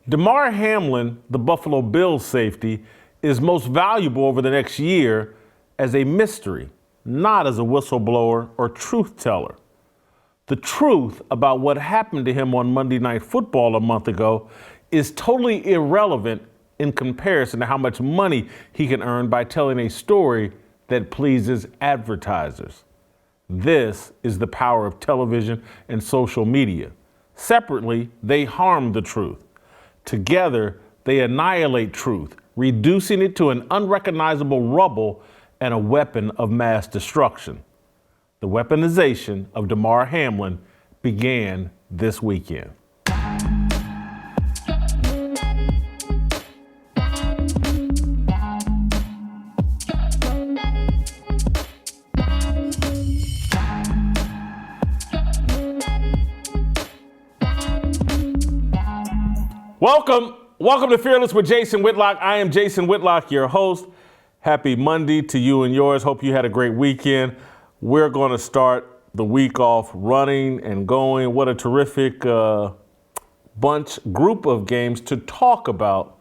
Damar Hamlin, the Buffalo Bills safety, is most valuable over the next year as a mystery, not as a whistleblower or truth teller. The truth about what happened to him on Monday Night Football a month ago is totally irrelevant in comparison to how much money he can earn by telling a story that pleases advertisers. This is the power of television and social media. Separately, they harm the truth. Together, they annihilate truth, reducing it to an unrecognizable rubble and a weapon of mass destruction. The weaponization of Damar Hamlin began this weekend. Welcome to Fearless with Jason Whitlock. I am Jason Whitlock, your host. Happy Monday to you and yours. Hope you had a great weekend. We're going to start the week off running and going. What a terrific group of games to talk about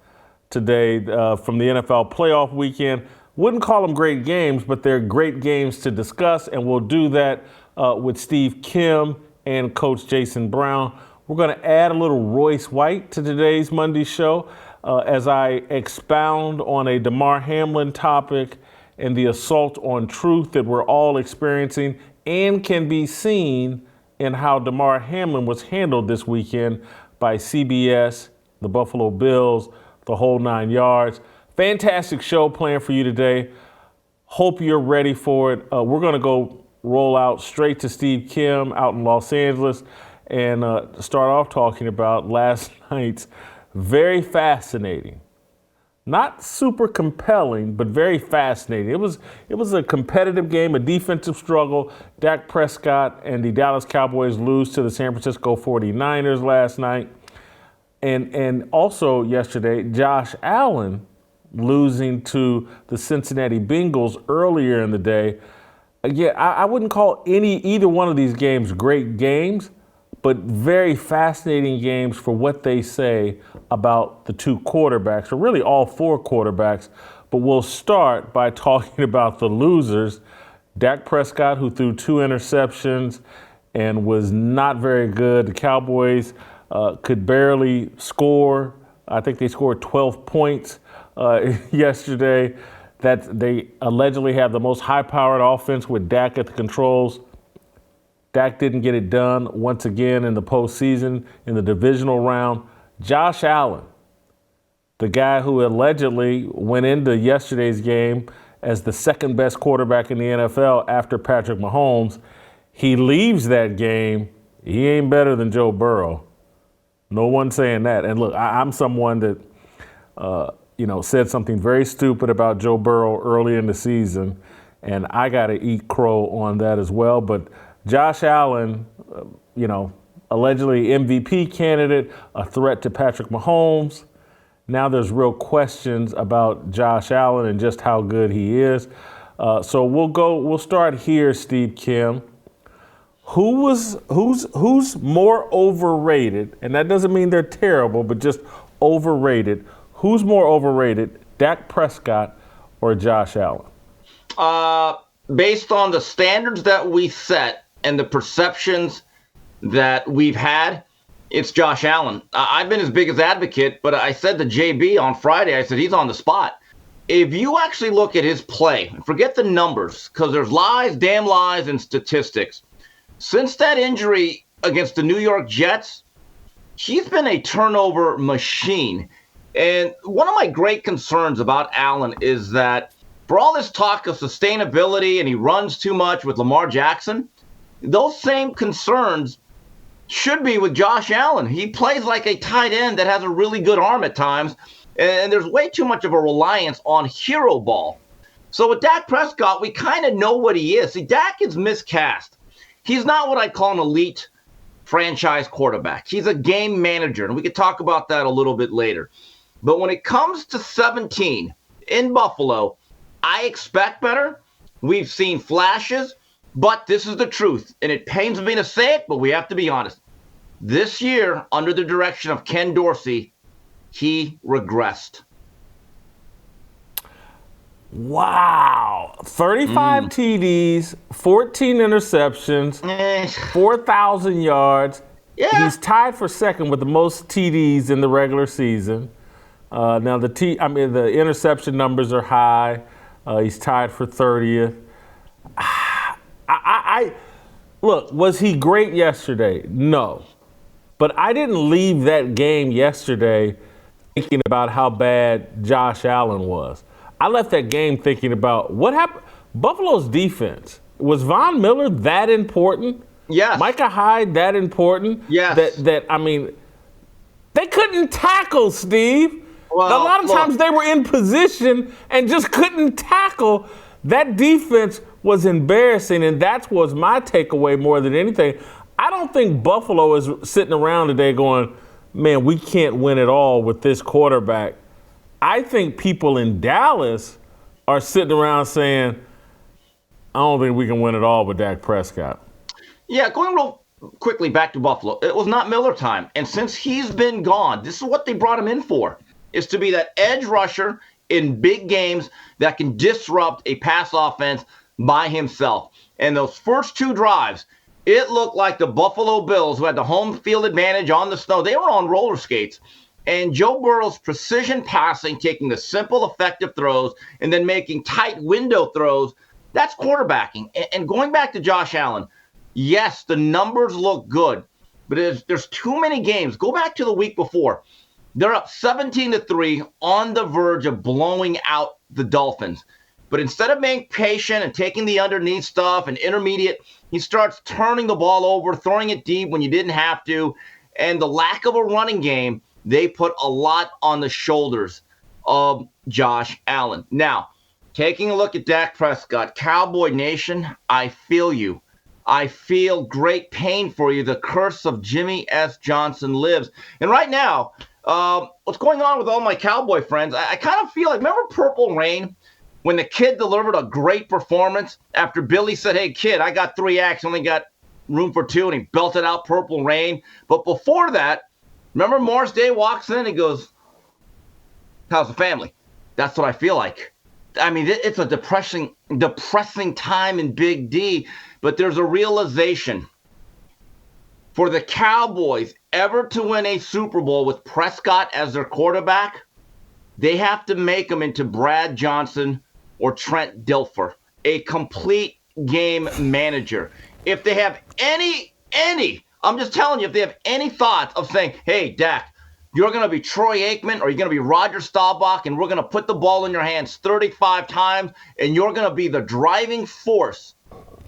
today from the NFL playoff weekend. Wouldn't call them great games, but they're great games to discuss, and we'll do that with Steve Kim and Coach Jason Brown. We're going to add a little Royce White to today's Monday show as I expound on a Damar Hamlin topic and the assault on truth that we're all experiencing and can be seen in how Damar Hamlin was handled this weekend by CBS, the Buffalo Bills, the whole 9 yards. Fantastic show planned for you today. Hope you're ready for it. We're going to go roll out straight to Steve Kim out in Los Angeles and start off talking about last night's very fascinating, not super compelling, but very fascinating. It was a competitive game, a defensive struggle. Dak Prescott and the Dallas Cowboys lose to the San Francisco 49ers last night. And also yesterday, Josh Allen losing to the Cincinnati Bengals earlier in the day. Again, I wouldn't call either one of these games great games, but very fascinating games for what they say about the two quarterbacks, or really all four quarterbacks. But we'll start by talking about the losers. Dak Prescott, who threw 2 interceptions and was not very good. The Cowboys could barely score. I think they scored 12 points yesterday. That they allegedly have the most high-powered offense with Dak at the controls. Dak didn't get it done once again in the postseason, in the divisional round. Josh Allen, the guy who allegedly went into yesterday's game as the second best quarterback in the NFL after Patrick Mahomes, he leaves that game. He ain't better than Joe Burrow. No one's saying that. And look, I'm someone that, said something very stupid about Joe Burrow early in the season, and I got to eat crow on that as well. But Josh Allen, allegedly MVP candidate, a threat to Patrick Mahomes. Now there's real questions about Josh Allen and just how good he is. So we'll start here, Steve Kim. Who's more overrated? And that doesn't mean they're terrible, but just overrated. Who's more overrated, Dak Prescott or Josh Allen? Based on the standards that we set and the perceptions that we've had, it's Josh Allen. I've been his biggest advocate, but I said to JB on Friday, I said he's on the spot. If you actually look at his play, forget the numbers, because there's lies, damn lies, and statistics. Since that injury against the New York Jets, he's been a turnover machine. And one of my great concerns about Allen is that for all this talk of sustainability and he runs too much with Lamar Jackson, those same concerns should be with Josh Allen. He plays like a tight end that has a really good arm at times, and there's way too much of a reliance on hero ball. So with Dak Prescott, we kind of know what he is. See, Dak is miscast. He's not what I call an elite franchise quarterback. He's a game manager, and we could talk about that a little bit later. But when it comes to 17 in Buffalo, I expect better. We've seen flashes. But this is the truth, and it pains me to say it, but we have to be honest. This year, under the direction of Ken Dorsey, he regressed. Wow. 35 TDs, 14 interceptions, 4,000 yards. Yeah. He's tied for second with the most TDs in the regular season. Now the interception numbers are high. He's tied for 30th. Look, was he great yesterday? No. But I didn't leave that game yesterday thinking about how bad Josh Allen was. I left that game thinking about what happened. Buffalo's defense. Was Von Miller that important? Yes. Micah Hyde that important? Yes. They couldn't tackle, Steve. Well, a lot of times they were in position and just couldn't tackle. That defense was embarrassing, and that was my takeaway more than anything. I don't think Buffalo is sitting around today going, man, we can't win it all with this quarterback. I think people in Dallas are sitting around saying, I don't think we can win it all with Dak Prescott. Yeah, going real quickly back to Buffalo, it was not Miller time. And since he's been gone, this is what they brought him in for, is to be that edge rusher in big games that can disrupt a pass offense by himself. And those first two drives, it looked like the Buffalo Bills, who had the home field advantage on the snow, they were on roller skates. And Joe Burrow's precision passing, taking the simple, effective throws, and then making tight window throws, that's quarterbacking. And going back to Josh Allen, yes, the numbers look good, but there's too many games. Go back to the week before. They're up 17-3 on the verge of blowing out the Dolphins. But instead of being patient and taking the underneath stuff and intermediate, he starts turning the ball over, throwing it deep when you didn't have to. And the lack of a running game, they put a lot on the shoulders of Josh Allen. Now, taking a look at Dak Prescott, Cowboy Nation, I feel you. I feel great pain for you. The curse of Jimmy S. Johnson lives. And right now, what's going on with all my Cowboy friends, I kind of feel like, remember Purple Rain? When the kid delivered a great performance after Billy said, hey, kid, I got 3 acts, only got room for 2, and he belted out Purple Rain. But before that, remember Morris Day walks in and he goes, how's the family? That's what I feel like. I mean, it's a depressing time in Big D, but there's a realization for the Cowboys ever to win a Super Bowl with Prescott as their quarterback, they have to make him into Brad Johnson or Trent Dilfer, a complete game manager. If they have any, I'm just telling you, if they have any thoughts of saying, hey, Dak, you're going to be Troy Aikman or you're going to be Roger Staubach and we're going to put the ball in your hands 35 times and you're going to be the driving force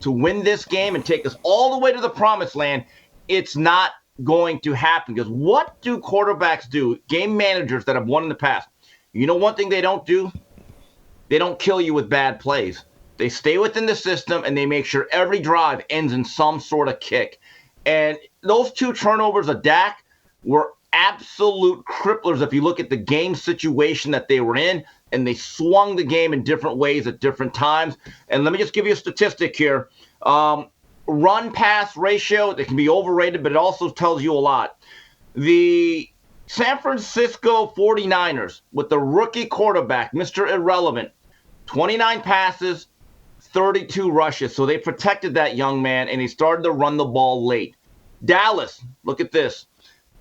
to win this game and take us all the way to the promised land, it's not going to happen. Because what do quarterbacks do, game managers that have won in the past? You know one thing they don't do? They don't kill you with bad plays. They stay within the system, and they make sure every drive ends in some sort of kick. And those 2 turnovers of Dak were absolute cripplers if you look at the game situation that they were in, and they swung the game in different ways at different times. And let me just give you a statistic here. Run-pass ratio, it can be overrated, but it also tells you a lot. The San Francisco 49ers, with the rookie quarterback, Mr. Irrelevant, 29 passes, 32 rushes. So they protected that young man, and he started to run the ball late. Dallas, look at this.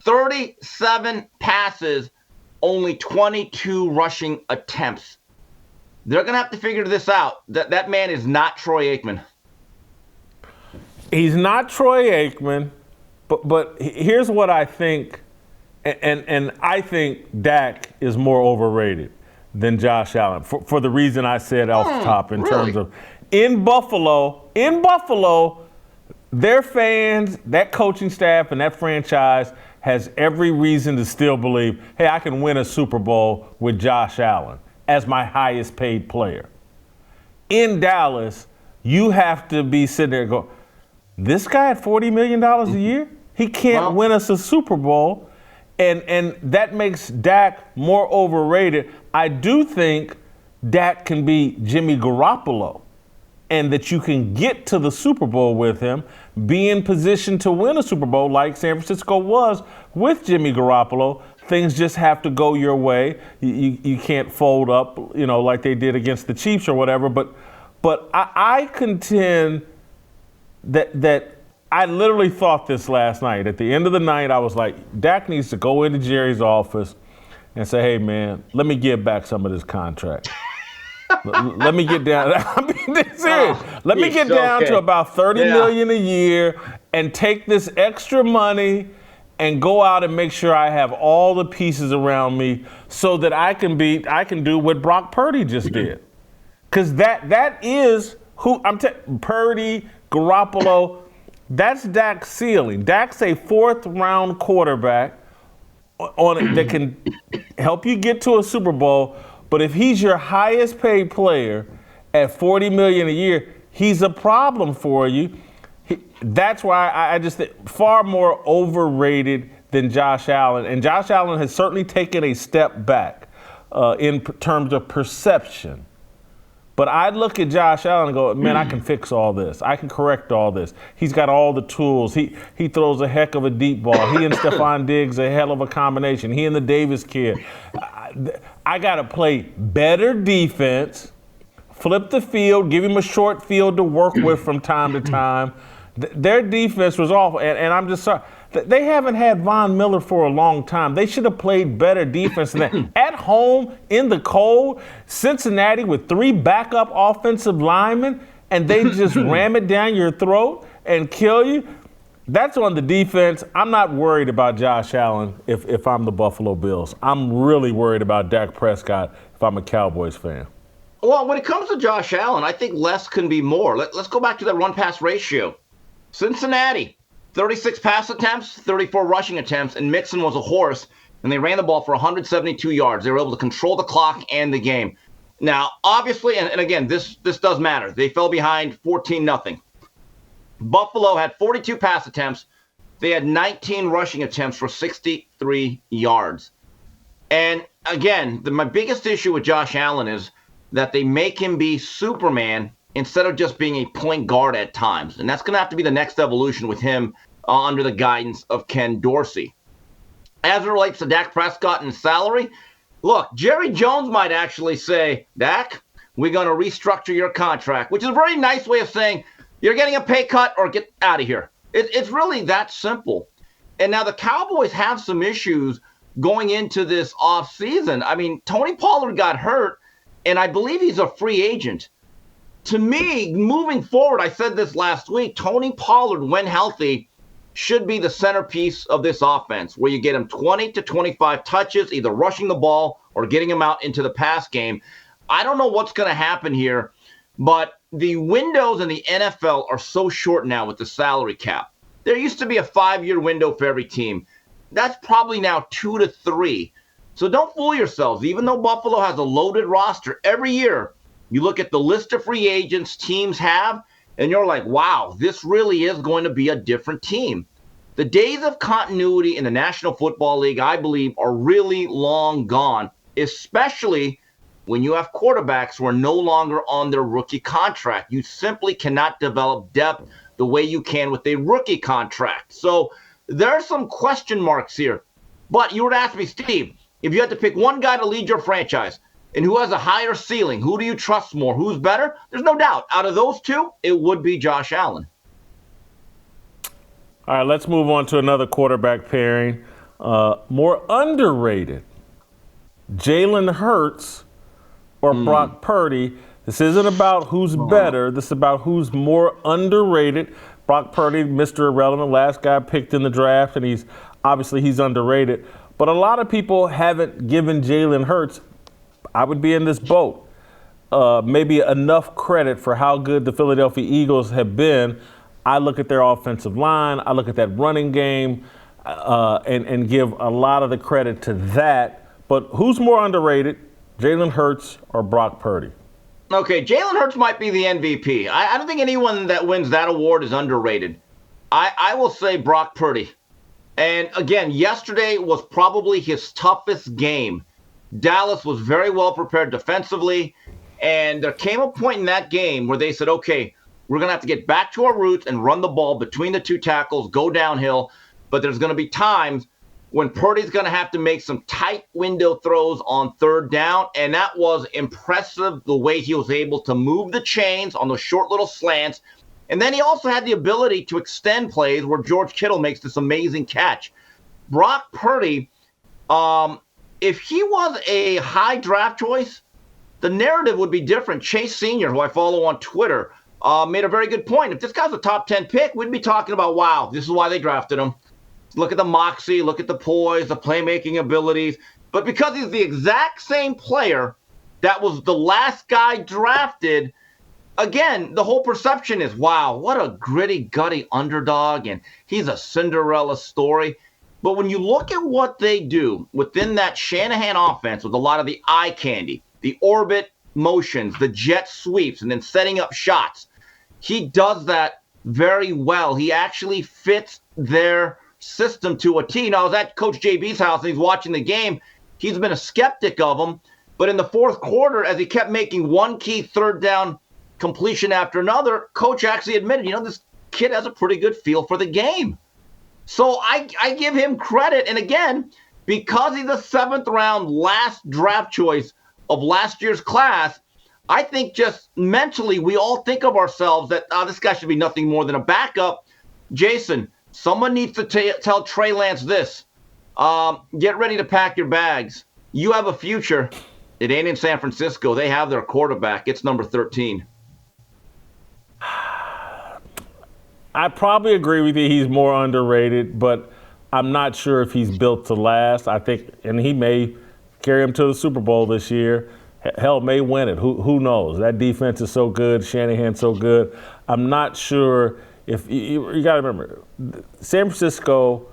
37 passes, only 22 rushing attempts. They're going to have to figure this out. That man is not Troy Aikman. He's not Troy Aikman, but here's what I think. And I think Dak is more overrated than Josh Allen for the reason I said off the top in terms of in Buffalo, their fans, that coaching staff, and that franchise has every reason to still believe, hey, I can win a Super Bowl with Josh Allen as my highest paid player. In Dallas, you have to be sitting there and go, this guy at $40 million a year? He can't win us a Super Bowl. And that makes Dak more overrated. I do think Dak can be Jimmy Garoppolo and that you can get to the Super Bowl with him, be in position to win a Super Bowl like San Francisco was with Jimmy Garoppolo. things just have to go your way. You can't fold up, like they did against the Chiefs or whatever. But I contend that I literally thought this last night. At the end of the night, I was like, Dak needs to go into Jerry's office and say, hey, man, let me give back some of this contract. Let me get down. I mean, this is. Let me get down to about $30 million a year and take this extra money and go out and make sure I have all the pieces around me so that I can do what Brock Purdy just did. Because that is who Purdy, Garoppolo, that's Dak's ceiling. Dak's a fourth-round quarterback that can help you get to a Super Bowl. But if he's your highest paid player at $40 million a year, he's a problem for you. That's why I just think far more overrated than Josh Allen. And Josh Allen has certainly taken a step back in terms of perception. But I look at Josh Allen and go, man, I can fix all this. I can correct all this. He's got all the tools. He throws a heck of a deep ball. He and Stephon Diggs a hell of a combination. He and the Davis kid. I got to play better defense, flip the field, give him a short field to work with from time to time. Their defense was awful, and I'm just sorry. They haven't had Von Miller for a long time. They should have played better defense than that. At home, in the cold, Cincinnati with 3 backup offensive linemen, and they just ram it down your throat and kill you. That's on the defense. I'm not worried about Josh Allen if I'm the Buffalo Bills. I'm really worried about Dak Prescott if I'm a Cowboys fan. Well, when it comes to Josh Allen, I think less can be more. Let's go back to that run-pass ratio. Cincinnati, 36 pass attempts, 34 rushing attempts, and Mixon was a horse, and they ran the ball for 172 yards. They were able to control the clock and the game. Now, obviously, and again, this does matter. They fell behind 14-0. Buffalo had 42 pass attempts. They had 19 rushing attempts for 63 yards. And again, my biggest issue with Josh Allen is that they make him be Superman instead of just being a point guard at times. And that's going to have to be the next evolution with him under the guidance of Ken Dorsey. As it relates to Dak Prescott and salary, look, Jerry Jones might actually say, Dak, we're going to restructure your contract, which is a very nice way of saying you're getting a pay cut or get out of here. It's really that simple. And now the Cowboys have some issues going into this offseason. I mean, Tony Pollard got hurt, and I believe he's a free agent. To me, moving forward, I said this last week, Tony Pollard, when healthy, should be the centerpiece of this offense, where you get him 20 to 25 touches, either rushing the ball or getting him out into the pass game. I don't know what's going to happen here, but the windows in the NFL are so short now with the salary cap. There used to be a 5-year window for every team. That's probably now 2 to 3. So don't fool yourselves. Even though Buffalo has a loaded roster, every year you look at the list of free agents teams have, and you're like, wow, this really is going to be a different team. The days of continuity in the National Football League, I believe, are really long gone, especially when you have quarterbacks who are no longer on their rookie contract. You simply cannot develop depth the way you can with a rookie contract. So there are some question marks here. But you were to ask me, Steve, if you had to pick one guy to lead your franchise, and who has a higher ceiling, who do you trust more? Who's better? There's no doubt. Out of those two, it would be Josh Allen. All right, let's move on to another quarterback pairing. More underrated, Jalen Hurts or Brock Purdy. This isn't about who's better. This is about who's more underrated. Brock Purdy, Mr. Irrelevant, last guy picked in the draft, and he's underrated. But a lot of people haven't given Jalen Hurts, I would be in this boat, maybe enough credit for how good the Philadelphia Eagles have been. I look at their offensive line, I look at that running game, and give a lot of the credit to that. But who's more underrated, Jalen Hurts or Brock Purdy? Okay, Jalen Hurts might be the MVP. I don't think anyone that wins that award is underrated. I will say Brock Purdy. And again, yesterday was probably his toughest game. Dallas was very well prepared defensively, and there came a point in that game where they said, okay, we're going to have to get back to our roots and run the ball between the two tackles, go downhill, but there's going to be times when Purdy's going to have to make some tight window throws on third down. And that was impressive, the way he was able to move the chains on those short little slants. And then he also had the ability to extend plays where George Kittle makes this amazing catch. Brock Purdy, if he was a high draft choice, the narrative would be different. Chase Sr., who I follow on Twitter, made a very good point. If this guy's a top 10 pick, we'd be talking about, wow, this is why they drafted him. Look at the moxie, look at the poise, the playmaking abilities. But because he's the exact same player that was the last guy drafted, again, the whole perception is, wow, what a gritty, gutty underdog, and he's a Cinderella story. But when you look at what they do within that Shanahan offense with a lot of the eye candy, the orbit motions, the jet sweeps, and then setting up shots, he does that very well. He actually fits their system to a T. Now, I was at Coach JB's house and he's watching the game. He's been a skeptic of him, but in the fourth quarter, as he kept making one key third down completion after another, Coach actually admitted, this kid has a pretty good feel for the game. So I give him credit. And again, because he's a 7th round last draft choice of last year's class, I think just mentally we all think of ourselves that this guy should be nothing more than a backup. Jason, someone needs to tell Trey Lance this. Get ready to pack your bags. You have a future. It ain't in San Francisco. They have their quarterback. It's number 13. I probably agree with you. He's more underrated, but I'm not sure if he's built to last. I think, and he may carry him to the Super Bowl this year. Hell, may win it. Who knows? That defense is so good. Shanahan's so good. I'm not sure if you got to remember, San Francisco,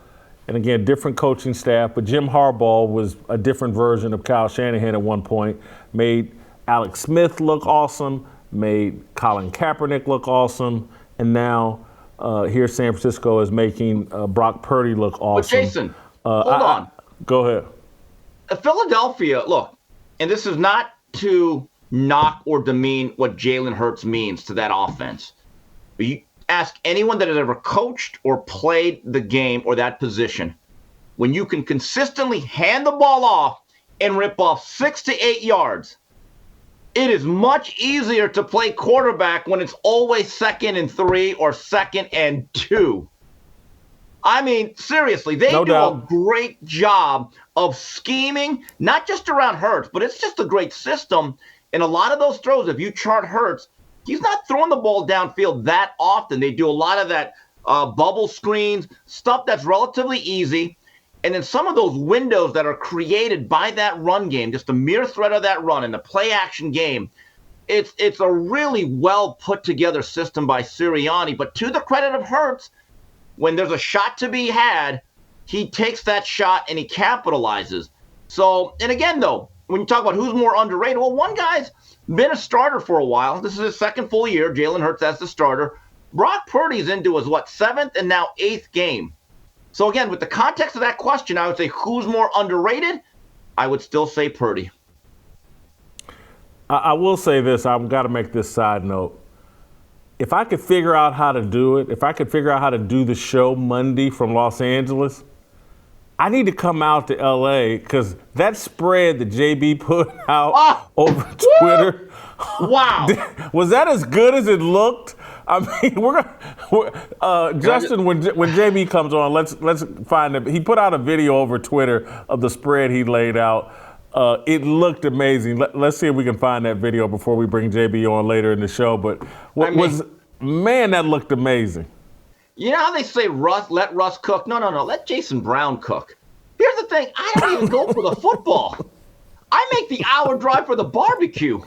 and again, different coaching staff, but Jim Harbaugh was a different version of Kyle Shanahan at one point, made Alex Smith look awesome, made Colin Kaepernick look awesome, and now here San Francisco is making Brock Purdy look awesome. But Jason, hold on. Go ahead. Philadelphia, look, and this is not to knock or demean what Jalen Hurts means to that offense. But you ask anyone that has ever coached or played the game or that position, when you can consistently hand the ball off and rip off 6 to 8 yards, it is much easier to play quarterback when it's always 2nd and 3 or 2nd and 2. I mean, seriously, they do a great job of scheming, not just around Hurts, but it's just a great system. And a lot of those throws, if you chart Hurts, he's not throwing the ball downfield that often. They do a lot of that bubble screens, stuff that's relatively easy. And then some of those windows that are created by that run game, just the mere threat of that run and the play action game, it's a really well put together system by Sirianni. But to the credit of Hurts, when there's a shot to be had, he takes that shot and he capitalizes. So, and again, though, when you talk about who's more underrated, well, one guy's been a starter for a while. This is his 2nd full year. Jalen Hurts as the starter. Brock Purdy's into his, 7th and now 8th game. So, again, with the context of that question, I would say who's more underrated? I would still say Purdy. I will say this. I've got to make this side note. If I could figure out how to do it, if I could figure out how to do the show Monday from Los Angeles, I need to come out to L.A. because that spread that JB put out over Twitter, wow, was that as good as it looked? I mean, Justin, when JB comes on, let's find it. He put out a video over Twitter of the spread he laid out. It looked amazing. Let's see if we can find that video before we bring JB on later in the show. But that looked amazing. You know how they say let Russ cook? No, let Jason Brown cook. Here's the thing. I don't even go for the football. I make the hour drive for the barbecue.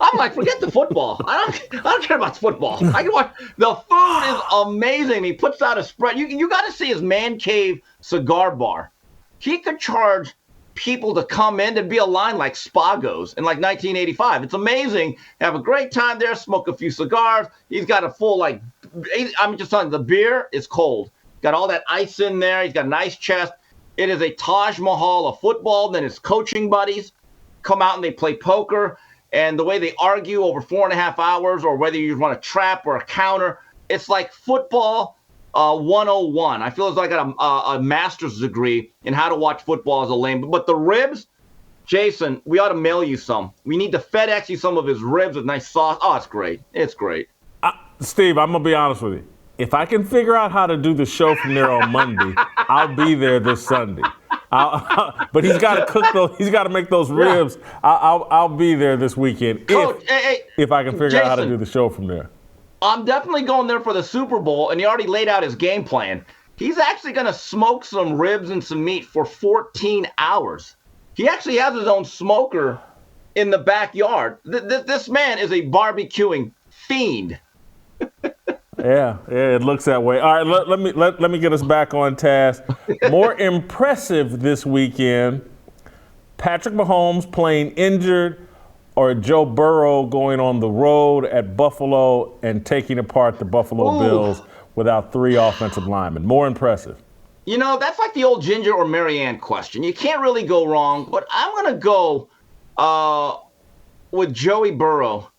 I'm like, forget the football. I don't care about football. I can watch. The food is amazing. He puts out a spread. You got to see his man cave cigar bar. He could charge people to come in and be a line like Spago's in 1985. It's amazing. Have a great time there, smoke a few cigars. He's got a full, I'm just telling you, the beer is cold. Got all that ice in there. He's got a nice chest. It is a Taj Mahal of football. Then his coaching buddies come out and they play poker. And the way they argue over 4.5 hours, or whether you run a trap or a counter, it's like football 101. I feel as though I got a master's degree in how to watch football as a layman. But the ribs, Jason, we ought to mail you some. We need to FedEx you some of his ribs with nice sauce. Oh, it's great. It's great. Steve, I'm going to be honest with you. If I can figure out how to do the show from there on Monday, I'll be there this Sunday. But he's got to cook those. He's got to make those ribs. I'll be there this weekend Coach, if I can figure Jason, out how to do the show from there. I'm definitely going there for the Super Bowl, and he already laid out his game plan. He's actually going to smoke some ribs and some meat for 14 hours. He actually has his own smoker in the backyard. This man is a barbecuing fiend. Yeah, it looks that way. All right, let me get us back on task. More impressive this weekend, Patrick Mahomes playing injured or Joe Burrow going on the road at Buffalo and taking apart the Buffalo Bills without 3 offensive linemen. More impressive. You know, that's like the old Ginger or Marianne question. You can't really go wrong, but I'm going to go with Joey Burrow.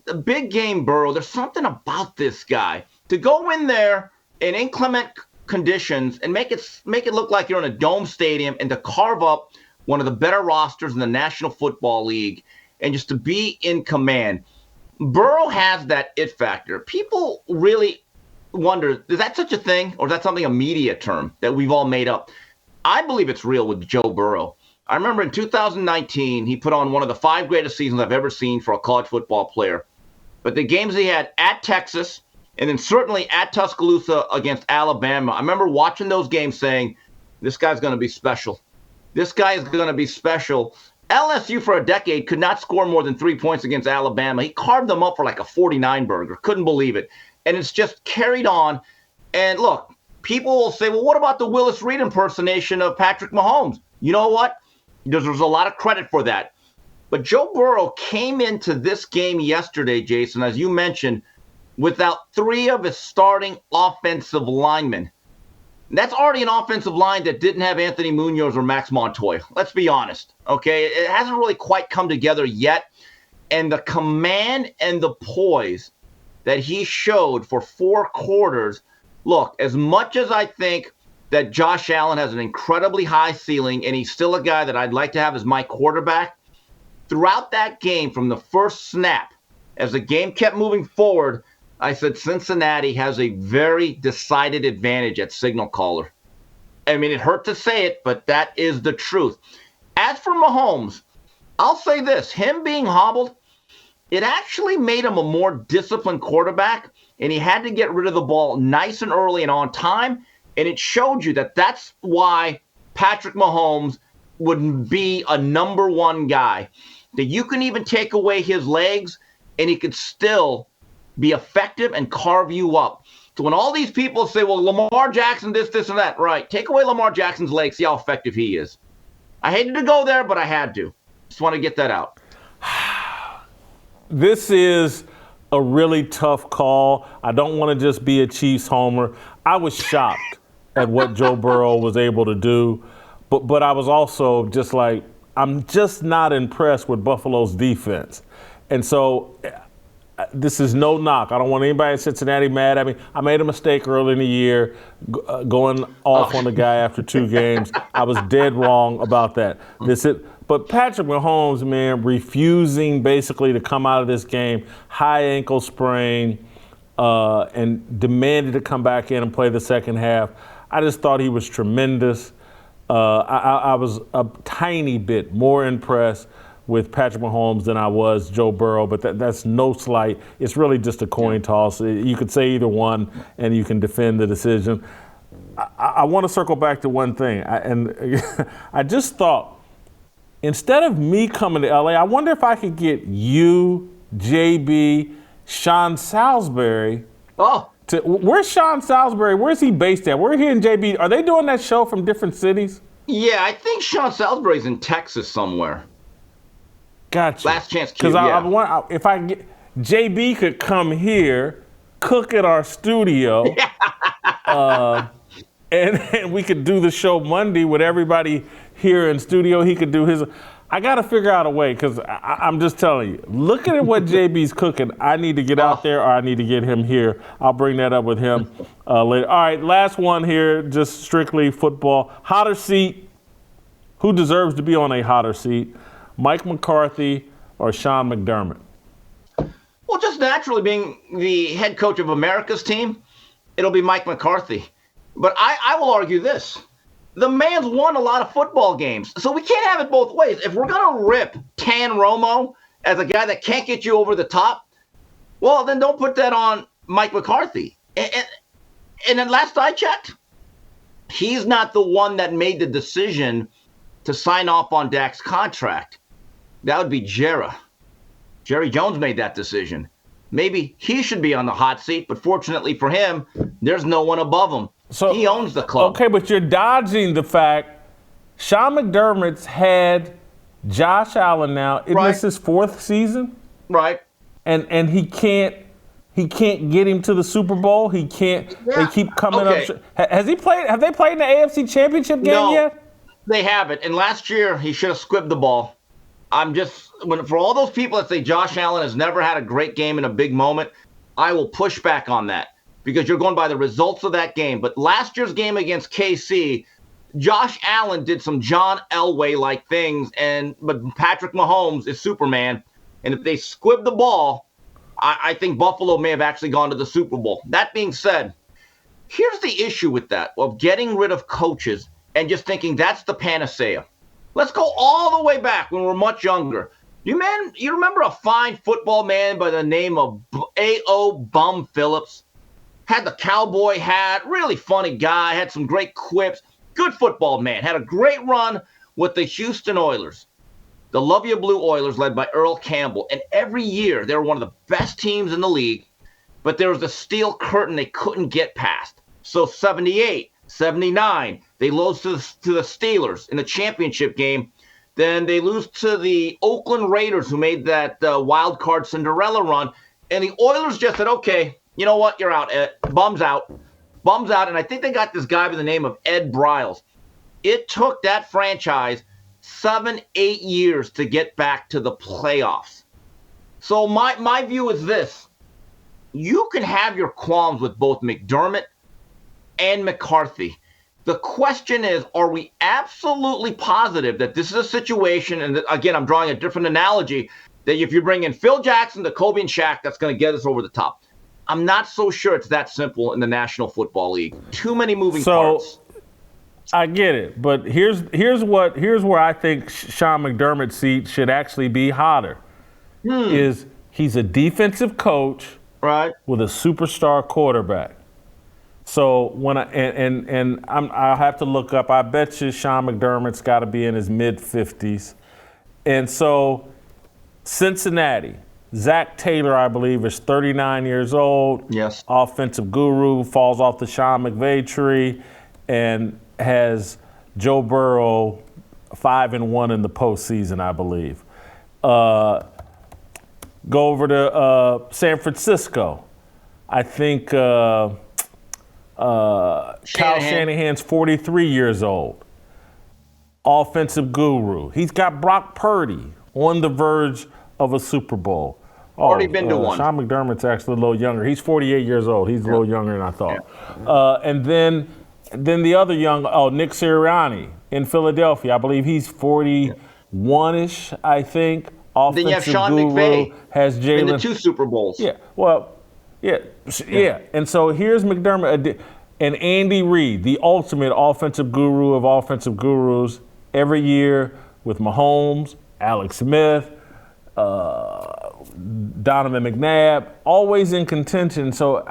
The big game Burrow, there's something about this guy. To go in there in inclement conditions and make it look like you're in a dome stadium and to carve up one of the better rosters in the National Football League and just to be in command. Burrow has that it factor. People really wonder, is that such a thing, or is that something, a media term that we've all made up? I believe it's real with Joe Burrow. I remember in 2019, he put on one of the 5 greatest seasons I've ever seen for a college football player. But the games he had at Texas and then certainly at Tuscaloosa against Alabama, I remember watching those games saying, this guy's going to be special. This guy is going to be special. LSU for a decade could not score more than 3 points against Alabama. He carved them up for like a 49 burger. Couldn't believe it. And it's just carried on. And look, people will say, well, what about the Willis Reed impersonation of Patrick Mahomes? You know what? There's a lot of credit for that. But Joe Burrow came into this game yesterday, Jason, as you mentioned, without 3 of his starting offensive linemen. That's already an offensive line that didn't have Anthony Munoz or Max Montoya. Let's be honest, okay? It hasn't really quite come together yet. And the command and the poise that he showed for 4 quarters, look, as much as I think that Josh Allen has an incredibly high ceiling and he's still a guy that I'd like to have as my quarterback, throughout that game from the first snap, as the game kept moving forward, I said Cincinnati has a very decided advantage at signal caller. I mean, it hurt to say it, but that is the truth. As for Mahomes, I'll say this. Him being hobbled, it actually made him a more disciplined quarterback, and he had to get rid of the ball nice and early and on time, and it showed you that that's why Patrick Mahomes would be a number 1 guy. That you can even take away his legs, and he could still be effective and carve you up. So when all these people say, well, Lamar Jackson, this, and that, right, take away Lamar Jackson's legs, see how effective he is. I hated to go there, but I had to. Just want to get that out. This is a really tough call. I don't want to just be a Chiefs homer. I was shocked at what Joe Burrow was able to do, but I was also just like, I'm just not impressed with Buffalo's defense. And so this is no knock. I don't want anybody in Cincinnati mad at me. I made a mistake early in the year going off on the guy after 2 games. I was dead wrong about that. But Patrick Mahomes, man, refusing basically to come out of this game, high ankle sprain, and demanded to come back in and play the second half. I just thought he was tremendous. I was a tiny bit more impressed with Patrick Mahomes than I was Joe Burrow, but that's no slight. It's really just a coin toss. You could say either one, and you can defend the decision. I want to circle back to one thing, and I just thought, instead of me coming to LA, I wonder if I could get you, JB, Sean Salisbury. Where's Sean Salisbury? Where's he based at? Where he and JB? Are they doing that show from different cities? Yeah, I think Sean Salisbury's in Texas somewhere. Gotcha. Last chance Q, Because I want, if I get JB could come here, cook at our studio, and we could do the show Monday with everybody here in studio. He could do his. I got to figure out a way because I'm just telling you, looking at what JB's cooking, I need to get out there or I need to get him here. I'll bring that up with him later. All right, last one here, just strictly football. Hotter seat. Who deserves to be on a hotter seat? Mike McCarthy or Sean McDermott? Well, just naturally being the head coach of America's team, it'll be Mike McCarthy. But I will argue this. The man's won a lot of football games, so we can't have it both ways. If we're going to rip Tan Romo as a guy that can't get you over the top, well, then don't put that on Mike McCarthy. And then last I checked, he's not the one that made the decision to sign off on Dak's contract. That would be Jerry. Jerry Jones made that decision. Maybe he should be on the hot seat, but fortunately for him, there's no one above him. So he owns the club. Okay, but you're dodging the fact Sean McDermott's had Josh Allen now. Isn't this his fourth season? Right. And he can't get him to the Super Bowl. He can't. Yeah. They keep coming up. Has he played? Have they played in the AFC Championship game yet? They haven't. And last year he should have squibbed the ball. For all those people that say Josh Allen has never had a great game in a big moment, I will push back on that because you're going by the results of that game. But last year's game against KC, Josh Allen did some John Elway-like things, but Patrick Mahomes is Superman. And if they squib the ball, I think Buffalo may have actually gone to the Super Bowl. That being said, here's the issue with that, of getting rid of coaches and just thinking that's the panacea. Let's go all the way back when we were much younger. You remember a fine football man by the name of A.O. Bum Phillips? Had the cowboy hat, really funny guy, had some great quips. Good football man, had a great run with the Houston Oilers. The Love You Blue Oilers led by Earl Campbell. And every year they were one of the best teams in the league, but there was a steel curtain they couldn't get past. So 78, 79, they lose to the Steelers in the championship game. Then they lose to the Oakland Raiders, who made that wild card Cinderella run. And the Oilers just said, okay, you know what? You're out. Bum's out. Bum's out. And I think they got this guy by the name of Ed Briles. It took that franchise 7-8 years to get back to the playoffs. So my view is this. You can have your qualms with both McDermott and McCarthy. The question is, are we absolutely positive that this is a situation, and again, I'm drawing a different analogy, that if you bring in Phil Jackson, the Kobe and Shaq, that's going to get us over the top? I'm not so sure it's that simple in the National Football League. Too many moving parts. I get it, but here's where I think Sean McDermott's seat should actually be hotter. Is he's a defensive coach with a superstar quarterback. So when I'll have to look up. I bet you Sean McDermott's got to be in his mid-50s, and so Cincinnati. Zach Taylor, I believe, is 39 years old. Yes. Offensive guru, falls off the Sean McVay tree, and has Joe Burrow 5-1 in the postseason, I believe. Go over to San Francisco. I think Kyle Shanahan's 43 years old. Offensive guru. He's got Brock Purdy on the verge of a Super Bowl. Already been to one. Sean McDermott's actually a little younger. He's 48 years old. He's a little younger than I thought. And then the other Nick Sirianni in Philadelphia. I believe he's 41-ish, I think. Offensive then you have Sean guru, McVay. has Jalen. In the 2 Super Bowls. Yeah, well, yeah. And so here's McDermott and Andy Reid, the ultimate offensive guru of offensive gurus, every year with Mahomes, Alex Smith, Donovan McNabb, always in contention. So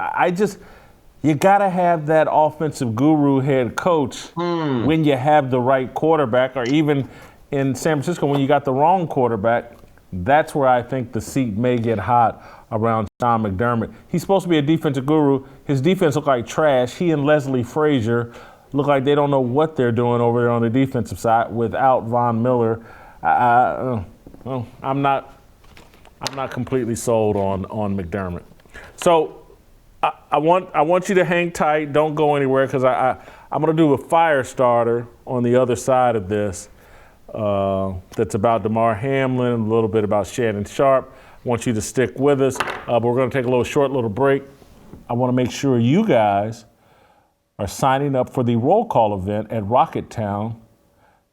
you got to have that offensive guru head coach when you have the right quarterback, or even in San Francisco when you got the wrong quarterback. That's where I think the seat may get hot around Sean McDermott. He's supposed to be a defensive guru. His defense looked like trash. He and Leslie Frazier look like they don't know what they're doing over there on the defensive side without Von Miller. I'm not completely sold on McDermott. So I want you to hang tight. Don't go anywhere, because I'm going to do a fire starter on the other side of this. that's about Damar Hamlin, a little bit about Shannon Sharpe. I want you to stick with us, but we're going to take a short little break. I want to make sure you guys are signing up for the roll call event at Rocketown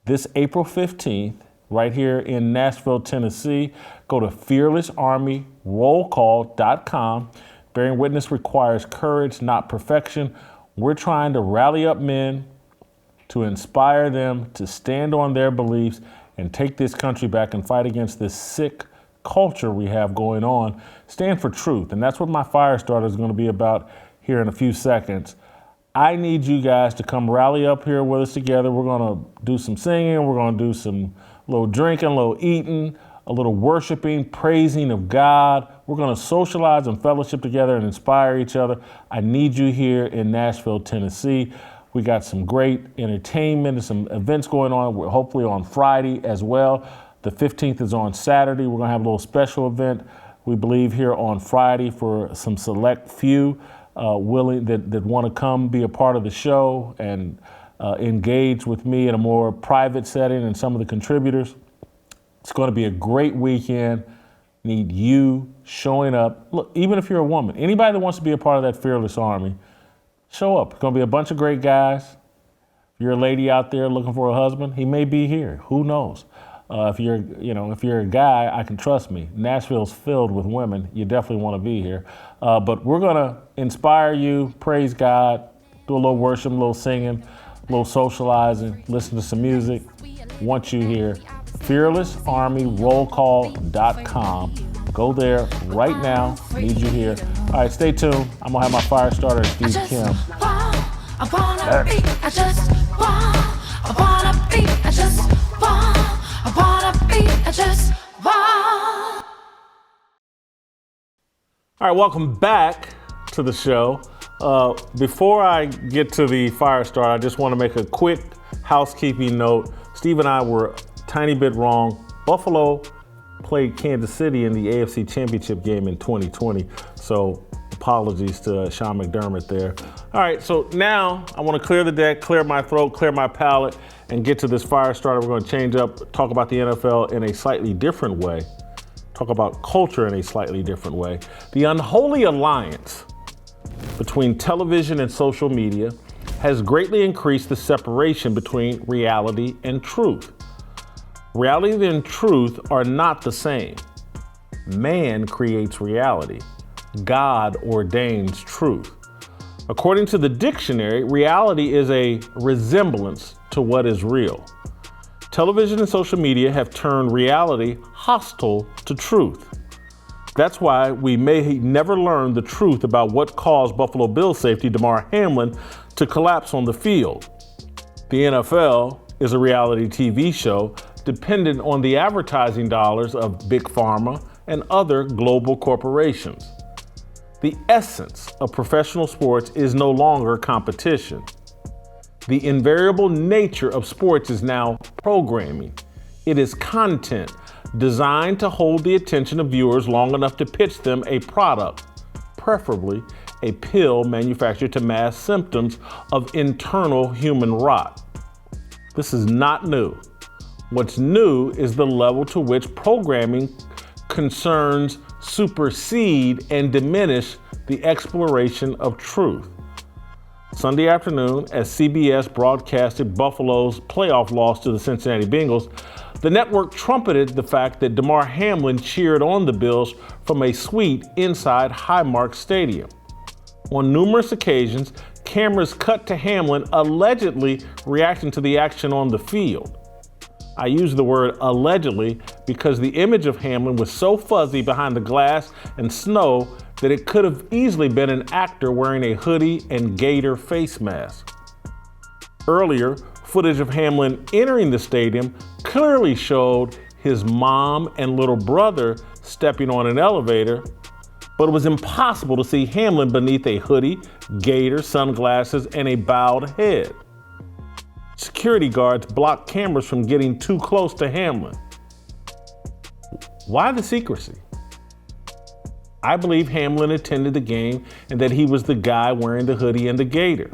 this April 15th, right here in Nashville, Tennessee. Go to fearlessarmyrollcall.com. Bearing witness requires courage, not perfection. We're trying to rally up men to inspire them to stand on their beliefs and take this country back and fight against this sick culture we have going on. Stand for truth. And that's what my Firestarter is going to be about here in a few seconds. I need you guys to come rally up here with us together. We're going to do some singing. We're going to do some little drinking, a little eating, a little worshiping, praising of God. We're going to socialize and fellowship together and inspire each other. I need you here in Nashville, Tennessee. We got some great entertainment and some events going on. We're hopefully on Friday as well. The 15th is on Saturday. We're going to have a little special event, we believe, here on Friday for some select few willing that want to come be a part of the show and engage with me in a more private setting and some of the contributors. It's going to be a great weekend. Need you showing up. Look, even if you're a woman, anybody that wants to be a part of that Fearless Army, show up. It's going to be a bunch of great guys. If you're a lady out there looking for a husband, he may be here. Who knows? If you're a guy, I can trust me. Nashville's filled with women. You definitely want to be here. But we're going to inspire you, praise God, do a little worship, a little singing, a little socializing, listen to some music. Want you here. FearlessArmyRollCall.com. Go there right now. Need you here. All right, stay tuned. I'm going to have my Firestarter, Steve Kim. All right, welcome back to the show. Before I get to the Firestarter, I just want to make a quick housekeeping note. Steve and I were a tiny bit wrong. Buffalo played Kansas City in the AFC Championship game in 2020, so apologies to Sean McDermott there. All right, so now I want to clear the deck, clear my throat, clear my palate, and get to this Firestarter. We're going to change up, talk about the NFL in a slightly different way, talk about culture in a slightly different way. The unholy alliance between television and social media has greatly increased the separation between reality and truth. Reality and truth are not the same. Man creates reality. God ordains truth. According to the dictionary, reality is a resemblance to what is real. Television and social media have turned reality hostile to truth. That's why we may never learn the truth about what caused Buffalo Bills safety Damar Hamlin to collapse on the field. The NFL is a reality TV show dependent on the advertising dollars of Big Pharma and other global corporations. The essence of professional sports is no longer competition. The invariable nature of sports is now programming. It is content designed to hold the attention of viewers long enough to pitch them a product, preferably a pill manufactured to mask symptoms of internal human rot. This is not new. What's new is the level to which programming concerns supersede and diminish the exploration of truth. Sunday afternoon, as CBS broadcasted Buffalo's playoff loss to the Cincinnati Bengals, the network trumpeted the fact that Damar Hamlin cheered on the Bills from a suite inside Highmark Stadium. On numerous occasions, cameras cut to Hamlin allegedly reacting to the action on the field. I use the word allegedly because the image of Hamlin was so fuzzy behind the glass and snow that it could have easily been an actor wearing a hoodie and gator face mask. Earlier, footage of Hamlin entering the stadium clearly showed his mom and little brother stepping on an elevator, but it was impossible to see Hamlin beneath a hoodie, gaiter, sunglasses, and a bowed head. Security guards blocked cameras from getting too close to Hamlin. Why the secrecy? I believe Hamlin attended the game and that he was the guy wearing the hoodie and the gaiter.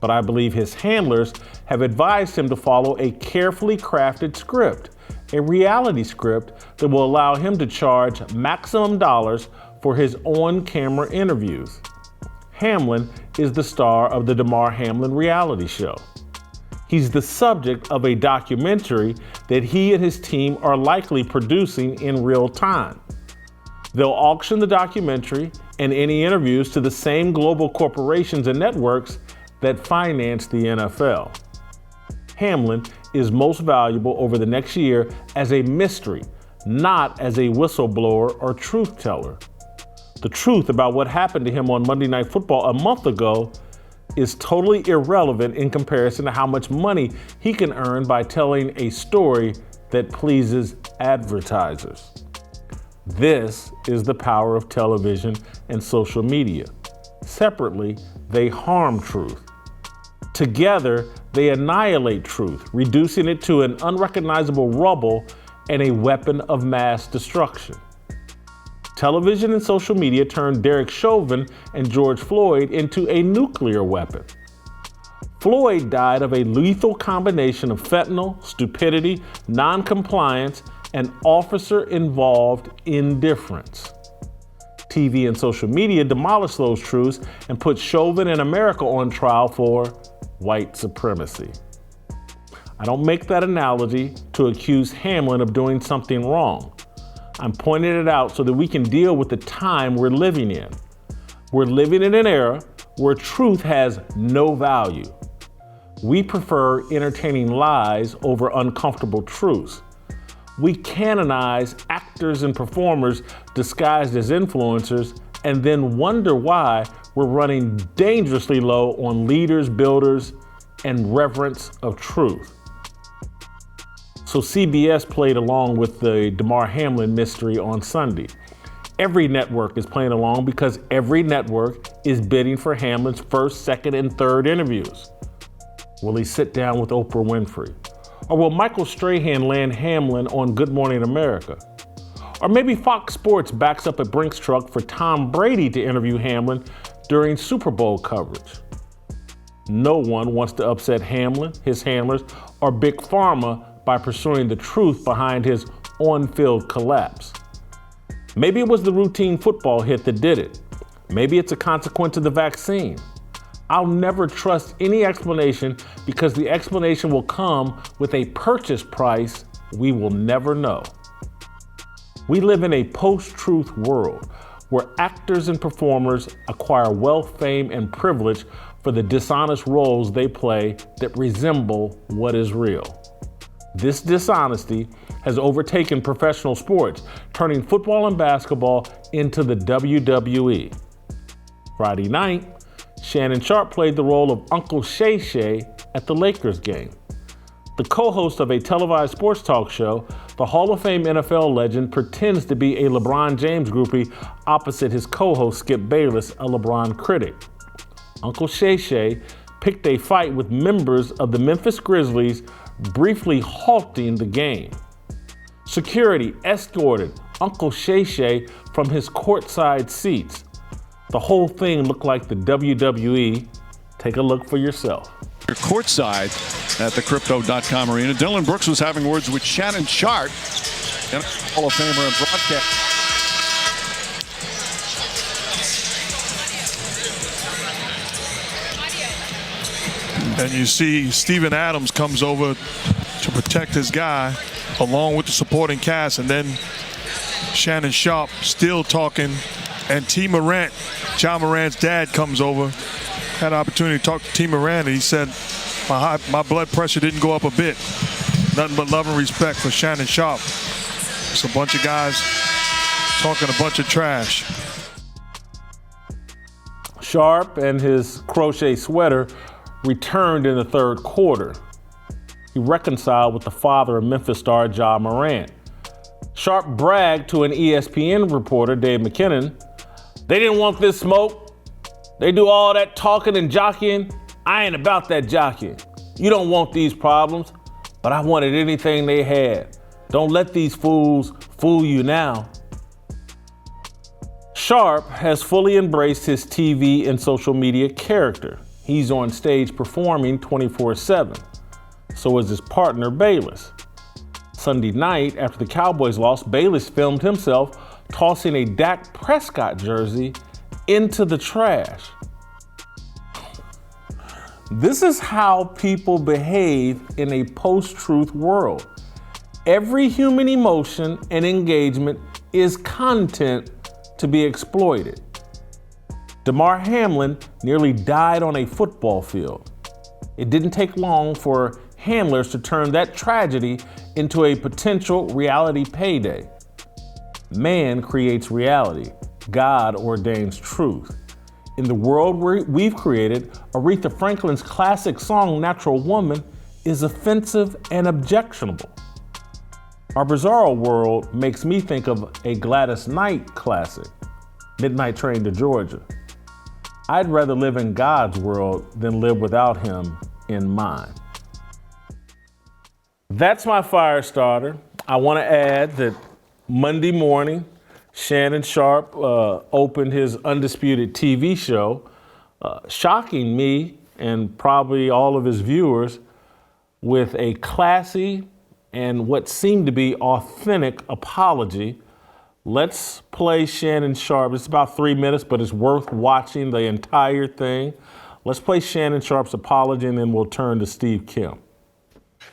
But I believe his handlers have advised him to follow a carefully crafted script, a reality script that will allow him to charge maximum dollars for his on-camera interviews. Hamlin is the star of the Damar Hamlin reality show. He's the subject of a documentary that he and his team are likely producing in real time. They'll auction the documentary and any interviews to the same global corporations and networks that finance the NFL. Hamlin is most valuable over the next year as a mystery, not as a whistleblower or truth teller. The truth about what happened to him on Monday Night Football a month ago is totally irrelevant in comparison to how much money he can earn by telling a story that pleases advertisers. This is the power of television and social media. Separately, they harm truth. Together, they annihilate truth, reducing it to an unrecognizable rubble and a weapon of mass destruction. Television and social media turned Derek Chauvin and George Floyd into a nuclear weapon. Floyd died of a lethal combination of fentanyl, stupidity, noncompliance, and officer-involved indifference. TV and social media demolished those truths and put Chauvin and America on trial for white supremacy. I don't make that analogy to accuse Hamlin of doing something wrong. I'm pointing it out so that we can deal with the time we're living in. We're living in an era where truth has no value. We prefer entertaining lies over uncomfortable truths. We canonize actors and performers disguised as influencers and then wonder why we're running dangerously low on leaders, builders, and reverence of truth. So CBS played along with the Damar Hamlin mystery on Sunday. Every network is playing along because every network is bidding for Hamlin's first, second, and third interviews. Will he sit down with Oprah Winfrey? Or will Michael Strahan land Hamlin on Good Morning America? Or maybe Fox Sports backs up a Brinks truck for Tom Brady to interview Hamlin during Super Bowl coverage. No one wants to upset Hamlin, his handlers, or Big Pharma by pursuing the truth behind his on-field collapse. Maybe it was the routine football hit that did it. Maybe it's a consequence of the vaccine. I'll never trust any explanation because the explanation will come with a purchase price we will never know. We live in a post-truth world where actors and performers acquire wealth, fame, and privilege for the dishonest roles they play that resemble what is real. This dishonesty has overtaken professional sports, turning football and basketball into the WWE. Friday night, Shannon Sharpe played the role of Uncle Shay Shay at the Lakers game. The co-host of a televised sports talk show, the Hall of Fame NFL legend pretends to be a LeBron James groupie opposite his co-host Skip Bayless, a LeBron critic. Uncle Shay Shay picked a fight with members of the Memphis Grizzlies, briefly halting the game. Security escorted Uncle Shay Shay from his courtside seats. The whole thing looked like the WWE. Take a look for yourself. You're courtside at the Crypto.com arena. Dylan Brooks was having words with Shannon Sharpe, Hall of Famer and broadcast. And you see Steven Adams comes over to protect his guy along with the supporting cast, and then Shannon Sharpe still talking, and T. Morant, John Morant's dad, comes over. Had an opportunity to talk to T. Morant, and he said, my blood pressure didn't go up a bit. Nothing but love and respect for Shannon Sharpe. It's a bunch of guys talking a bunch of trash. Sharpe and his crochet sweater returned in the third quarter. He reconciled with the father of Memphis star Ja Morant. Sharpe bragged to an ESPN reporter, Dave McKinnon, "They didn't want this smoke. They do all that talking and jockeying. I ain't about that jockeying. You don't want these problems, but I wanted anything they had. Don't let these fools fool you now." Sharpe has fully embraced his TV and social media character. He's on stage performing 24/7. So was his partner, Bayless. Sunday night, after the Cowboys lost, Bayless filmed himself tossing a Dak Prescott jersey into the trash. This is how people behave in a post-truth world. Every human emotion and engagement is content to be exploited. Damar Hamlin nearly died on a football field. It didn't take long for handlers to turn that tragedy into a potential reality payday. Man creates reality. God ordains truth. In the world we've created, Aretha Franklin's classic song, Natural Woman, is offensive and objectionable. Our bizarro world makes me think of a Gladys Knight classic, Midnight Train to Georgia. I'd rather live in God's world than live without him in mine. That's my fire starter. I want to add that Monday morning, Shannon Sharpe opened his Undisputed TV show, shocking me and probably all of his viewers with a classy and what seemed to be authentic apology. Let's play Shannon Sharpe. It's about 3 minutes, but it's worth watching the entire thing. Let's play Shannon Sharpe's apology, and then we'll turn to Steve Kim.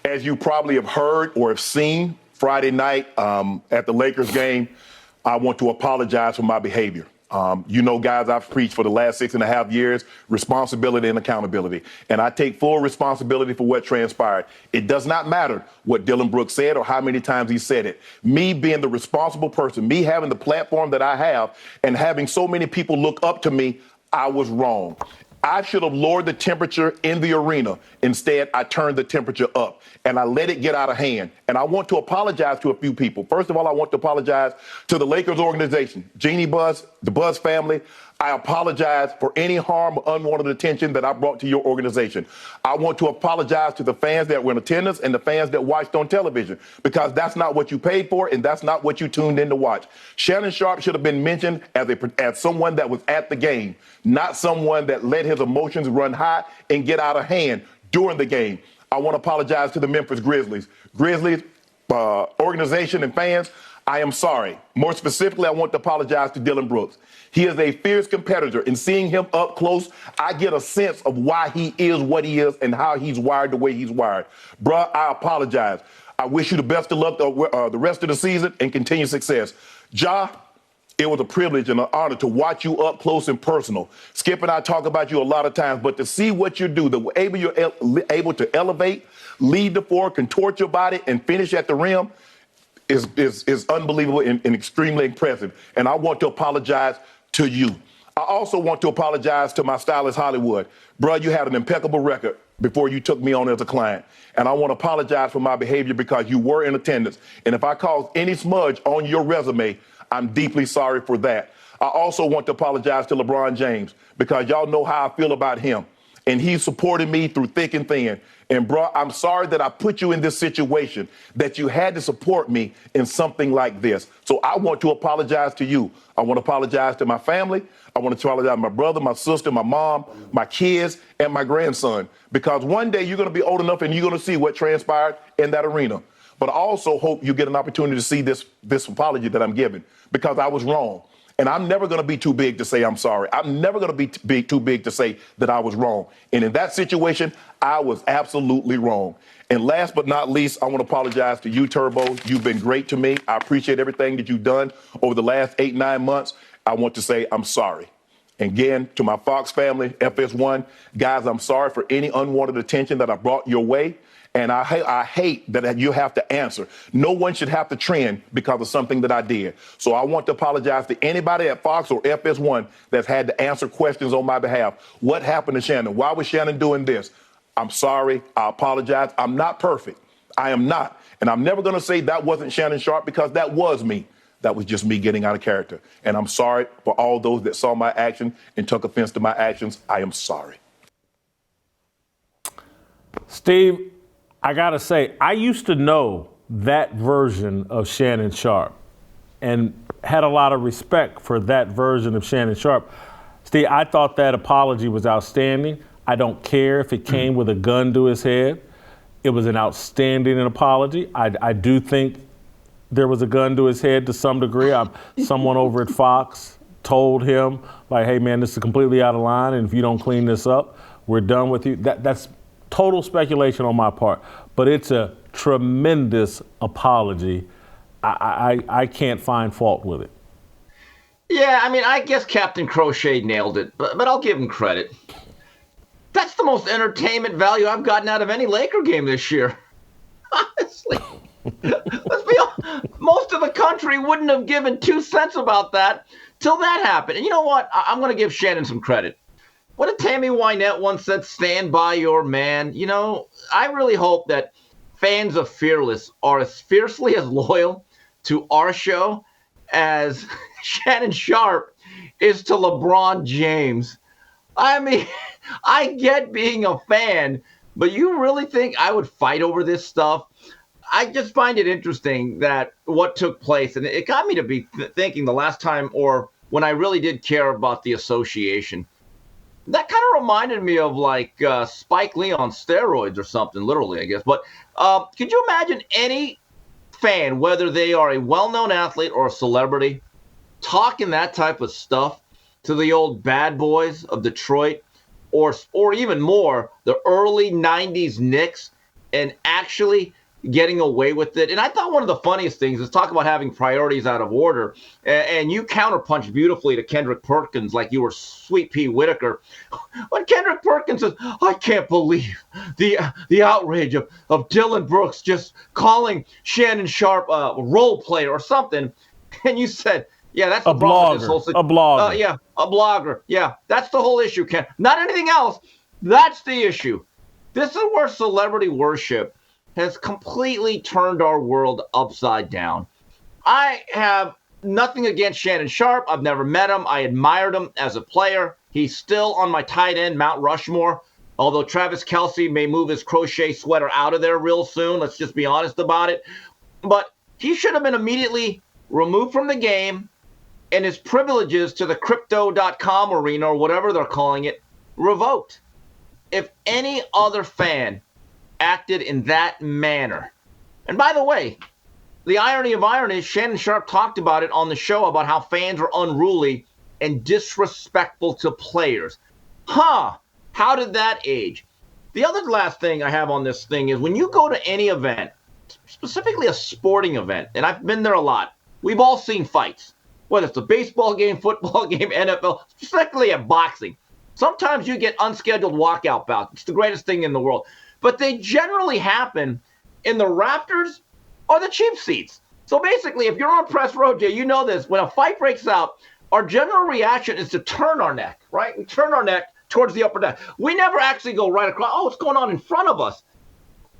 As you probably have heard or have seen Friday night at the Lakers game, I want to apologize for my behavior. Guys, I've preached for the last 6.5 years, responsibility and accountability. And I take full responsibility for what transpired. It does not matter what Dylan Brooks said or how many times he said it. Me being the responsible person, me having the platform that I have and having so many people look up to me, I was wrong. I should have lowered the temperature in the arena. Instead, I turned the temperature up and I let it get out of hand. And I want to apologize to a few people. First of all, I want to apologize to the Lakers organization, Jeannie Buss, the Buss family. I apologize for any harm or unwanted attention that I brought to your organization. I want to apologize to the fans that were in attendance and the fans that watched on television, because that's not what you paid for and that's not what you tuned in to watch. Shannon Sharpe should have been mentioned as someone that was at the game, not someone that let his emotions run high and get out of hand during the game. I want to apologize to the Memphis Grizzlies. Organization and fans, I am sorry. More specifically, I want to apologize to Dylan Brooks. He is a fierce competitor, and seeing him up close, I get a sense of why he is what he is and how he's wired the way he's wired. Bruh, I apologize. I wish you the best of luck the rest of the season and continued success. Ja, it was a privilege and an honor to watch you up close and personal. Skip and I talk about you a lot of times, but to see what you do, you're able to elevate, lead the floor, contort your body, and finish at the rim is unbelievable and extremely impressive. And I want to apologize to you. I also want to apologize to my stylist, Hollywood. Bruh, you had an impeccable record before you took me on as a client. And I want to apologize for my behavior because you were in attendance. And if I caused any smudge on your resume, I'm deeply sorry for that. I also want to apologize to LeBron James because y'all know how I feel about him. And he supported me through thick and thin. And bro, I'm sorry that I put you in this situation, that you had to support me in something like this. So I want to apologize to you. I want to apologize to my family. I want to apologize to my brother, my sister, my mom, my kids, and my grandson. Because one day you're going to be old enough and you're going to see what transpired in that arena. But I also hope you get an opportunity to see this apology that I'm giving, because I was wrong. And I'm never going to be too big to say I'm sorry. I'm never going to be too big to say that I was wrong. And in that situation, I was absolutely wrong. And last but not least, I want to apologize to you, Turbo. You've been great to me. I appreciate everything that you've done over the last 8-9 months. I want to say I'm sorry. Again, to my Fox family, FS1, guys, I'm sorry for any unwanted attention that I brought your way. And I hate that you have to answer. No one should have to trend because of something that I did. So I want to apologize to anybody at Fox or FS1 that's had to answer questions on my behalf. What happened to Shannon? Why was Shannon doing this? I'm sorry. I apologize. I'm not perfect. I am not. And I'm never going to say that wasn't Shannon Sharpe, because that was me. That was just me getting out of character. And I'm sorry for all those that saw my action and took offense to my actions. I am sorry. Steve, I gotta say, I used to know that version of Shannon Sharpe and had a lot of respect for that version of Shannon Sharpe. Steve, I thought that apology was outstanding. I don't care if it came with a gun to his head. It was an outstanding apology. I do think there was a gun to his head to some degree. Someone over at Fox told him, like, hey, man, this is completely out of line, and if you don't clean this up, we're done with you. That's total speculation on my part, but it's a tremendous apology. I can't find fault with it. Yeah, I mean, I guess Captain Crochet nailed it, but I'll give him credit. That's the most entertainment value I've gotten out of any Laker game this year. Honestly. Let's be honest. Most of the country wouldn't have given 2 cents about that till that happened. And you know what? I'm going to give Shannon some credit. What did Tammy Wynette once said? Stand by your man. You know, I really hope that fans of Fearless are as fiercely as loyal to our show as Shannon Sharpe is to LeBron James. I mean, I get being a fan, but you really think I would fight over this stuff? I just find it interesting that what took place, and it got me to be thinking the last time, or when I really did care about the association, that kind of reminded me of like Spike Lee on steroids or something, literally, I guess. But could you imagine any fan, whether they are a well-known athlete or a celebrity, talking that type of stuff to the old bad boys of Detroit, or even more, the early 90s Knicks, and actually getting away with it? And I thought one of the funniest things is talk about having priorities out of order. And you counterpunched beautifully to Kendrick Perkins like you were Sweet Pea Whitaker. When Kendrick Perkins says, I can't believe the outrage of Dylan Brooks just calling Shannon Sharpe a role player or something. And you said, yeah, that's a blogger. A blogger. Yeah, a blogger. Yeah, that's the whole issue, Ken. Not anything else. That's the issue. This is where celebrity worship has completely turned our world upside down. I have nothing against Shannon Sharpe. I've never met him. I admired him as a player. He's still on my tight end, Mount Rushmore, although Travis Kelce may move his crochet sweater out of there real soon. Let's just be honest about it. But he should have been immediately removed from the game and his privileges to the crypto.com arena, or whatever they're calling it, revoked. If any other fan acted in that manner. And by the way, the irony of irony is Shannon Sharpe talked about it on the show about how fans are unruly and disrespectful to players. How did that age? The other last thing I have on this thing is when you go to any event, specifically a sporting event, and I've been there a lot, we've all seen fights, whether it's a baseball game, football game, NFL, specifically at boxing. Sometimes you get unscheduled walkout bouts. It's the greatest thing in the world. But they generally happen in the rafters or the cheap seats. So basically, if you're on press row, Jay, you know this. When a fight breaks out, our general reaction is to turn our neck, right? We turn our neck towards the upper deck. We never actually go right across. Oh, what's going on in front of us?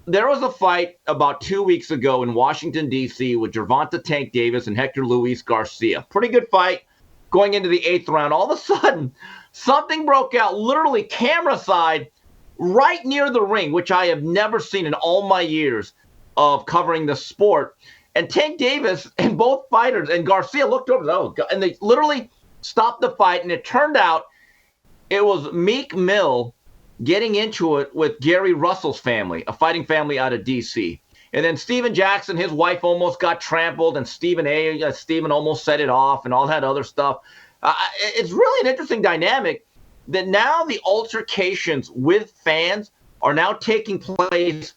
There was a fight about 2 weeks ago in Washington, D.C. with Gervonta Tank Davis and Hector Luis Garcia. Pretty good fight going into the 8th round. All of a sudden, something broke out, literally camera side, right near the ring, which I have never seen in all my years of covering the sport. And Tank Davis and both fighters and Garcia looked over, and they literally stopped the fight. And it turned out it was Meek Mill getting into it with Gary Russell's family, a fighting family out of D.C. And then Steven Jackson, his wife almost got trampled, and Steven almost set it off and all that other stuff. It's really an interesting dynamic that now the altercations with fans are now taking place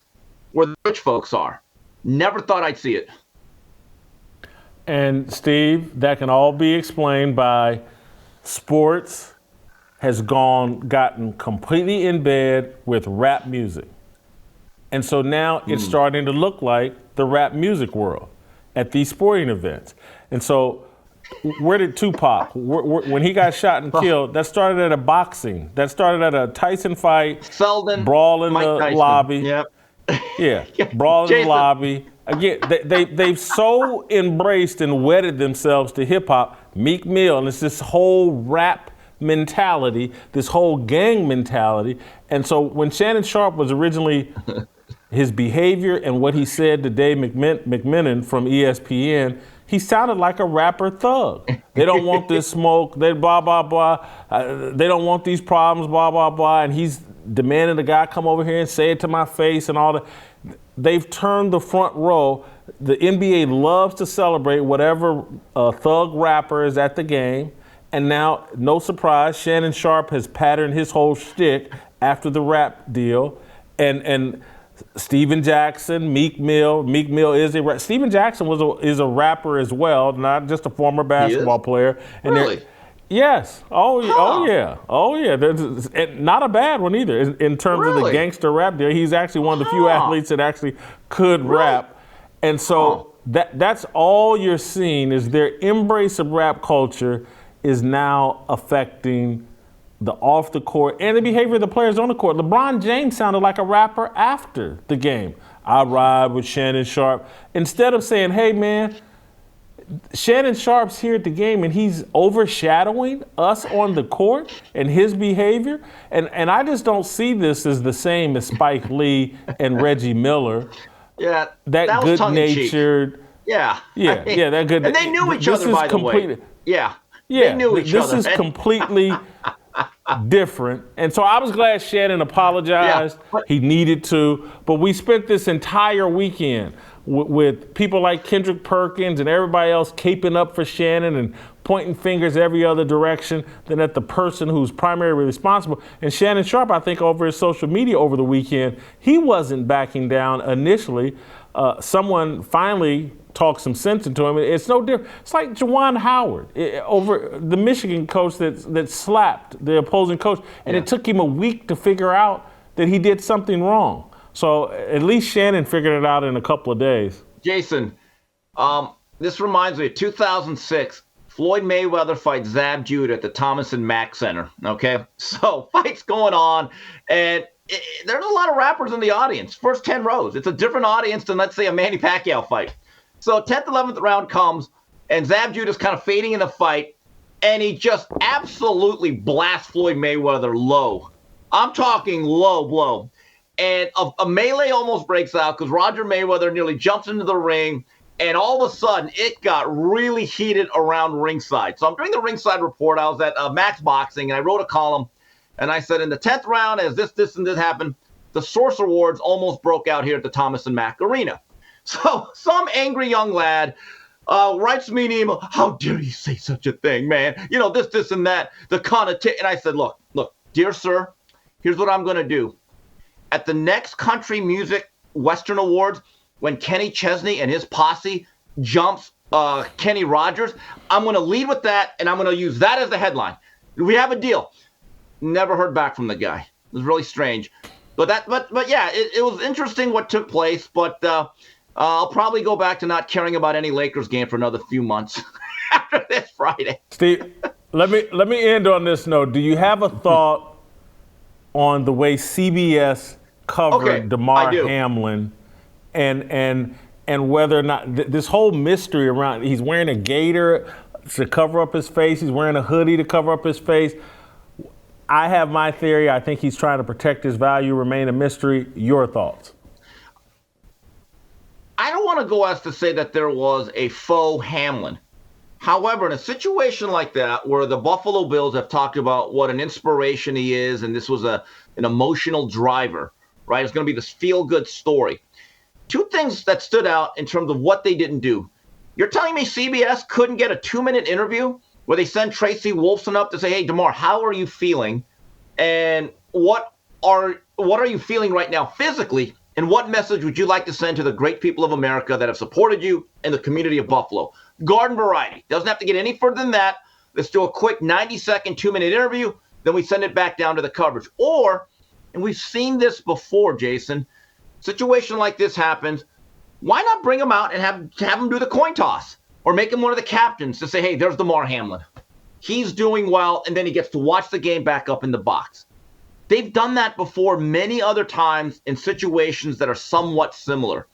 where the rich folks are. Never thought I'd see it. And Steve, that can all be explained by sports has gotten completely in bed with rap music. And so now it's starting to look like the rap music world at these sporting events. And so where did Tupac, when he got shot and killed, that started at a boxing. That started at a Tyson fight. Selden, brawl in Mike the Tyson. lobby. Yep. Yeah, brawl in the lobby. Again, they've so embraced and wedded themselves to hip hop. Meek Mill, and it's this whole rap mentality, this whole gang mentality. And so when Shannon Sharpe was originally, his behavior and what he said to Dave McMenamin from ESPN, he sounded like a rapper thug. They don't want this smoke, they blah, blah, blah. They don't want these problems, blah, blah, blah. And he's demanding the guy come over here and say it to my face and all that. they've turned the front row. The NBA loves to celebrate whatever thug rapper is at the game. And now, no surprise, Shannon Sharpe has patterned his whole shtick after the rap deal. And Steven Jackson, Meek Mill is a rapper. Steven Jackson is a rapper as well, not just a former basketball player. And really? Yes. Oh yeah. And not a bad one either in terms of the gangster rap deal. He's actually one of the few athletes that actually could rap. And so that's all you're seeing is their embrace of rap culture is now affecting the off the court and the behavior of the players on the court. LeBron James sounded like a rapper after the game. I ride with Shannon Sharpe. Instead of saying, hey man, Shannon Sharpe's here at the game and he's overshadowing us on the court and his behavior. And I just don't see this as the same as Spike Lee and Reggie Miller. Yeah, that good-natured. Yeah, that good. And they knew each other, by the way. Yeah, they knew each other. This is completely different. And so I was glad Shannon apologized. Yeah. He needed to. But we spent this entire weekend with people like Kendrick Perkins and everybody else caping up for Shannon and pointing fingers every other direction than at the person who's primarily responsible. And Shannon Sharpe, I think, over his social media over the weekend, he wasn't backing down initially. Someone finally talked some sense into him. It's no different. It's like Juwan Howard over the Michigan coach that slapped the opposing coach, and it took him a week to figure out that he did something wrong. So at least Shannon figured it out in a couple of days. Jason, this reminds me of 2006. Floyd Mayweather fights Zab Judah at the Thomas and Mack Center. Okay, so fight's going on, and there's a lot of rappers in the audience. First 10 rows. It's a different audience than, let's say, a Manny Pacquiao fight. So 10th, 11th round comes, and Zab Judah's kind of fading in the fight, and he just absolutely blasts Floyd Mayweather low. I'm talking low blow. And a melee almost breaks out because Roger Mayweather nearly jumps into the ring, and all of a sudden, it got really heated around ringside. So I'm doing the ringside report. I was at Max Boxing, and I wrote a column, and I said, in the 10th round, as this, and this happened, the Source Awards almost broke out here at the Thomas and Mack Arena. So some angry young lad writes me an email, how dare you say such a thing, man? You know, this, and that, the connotation. And I said, look, dear sir, here's what I'm going to do. At the next Country Music Western Awards, when Kenny Chesney and his posse jumps Kenny Rogers, I'm going to lead with that, and I'm going to use that as the headline. We have a deal. Never heard back from the guy. It was really strange. But yeah, it was interesting what took place, but I'll probably go back to not caring about any Lakers game for another few months after this Friday. Steve, let me end on this note. Do you have a thought on the way CBS covered Damar Hamlin and whether or not this whole mystery around, he's wearing a gaiter to cover up his face, he's wearing a hoodie to cover up his face. I have my theory. I think he's trying to protect his value, remain a mystery. Your thoughts? I don't want to go as to say that there was a faux Hamlin. However, in a situation like that, where the Buffalo Bills have talked about what an inspiration he is, and this was an emotional driver, right? It's going to be this feel-good story. Two things that stood out in terms of what they didn't do. You're telling me CBS couldn't get a 2-minute interview where they send Tracy Wolfson up to say, hey, Damar, how are you feeling? And what are you feeling right now physically? And what message would you like to send to the great people of America that have supported you and the community of Buffalo? Garden variety. Doesn't have to get any further than that. Let's do a quick 90-second, 2-minute interview. Then we send it back down to the coverage. Or, and we've seen this before, Jason, situation like this happens, why not bring him out and have him do the coin toss? Or make him one of the captains to say, hey, there's Damar Hamlin. He's doing well, and then he gets to watch the game back up in the box. They've done that before many other times in situations that are somewhat similar.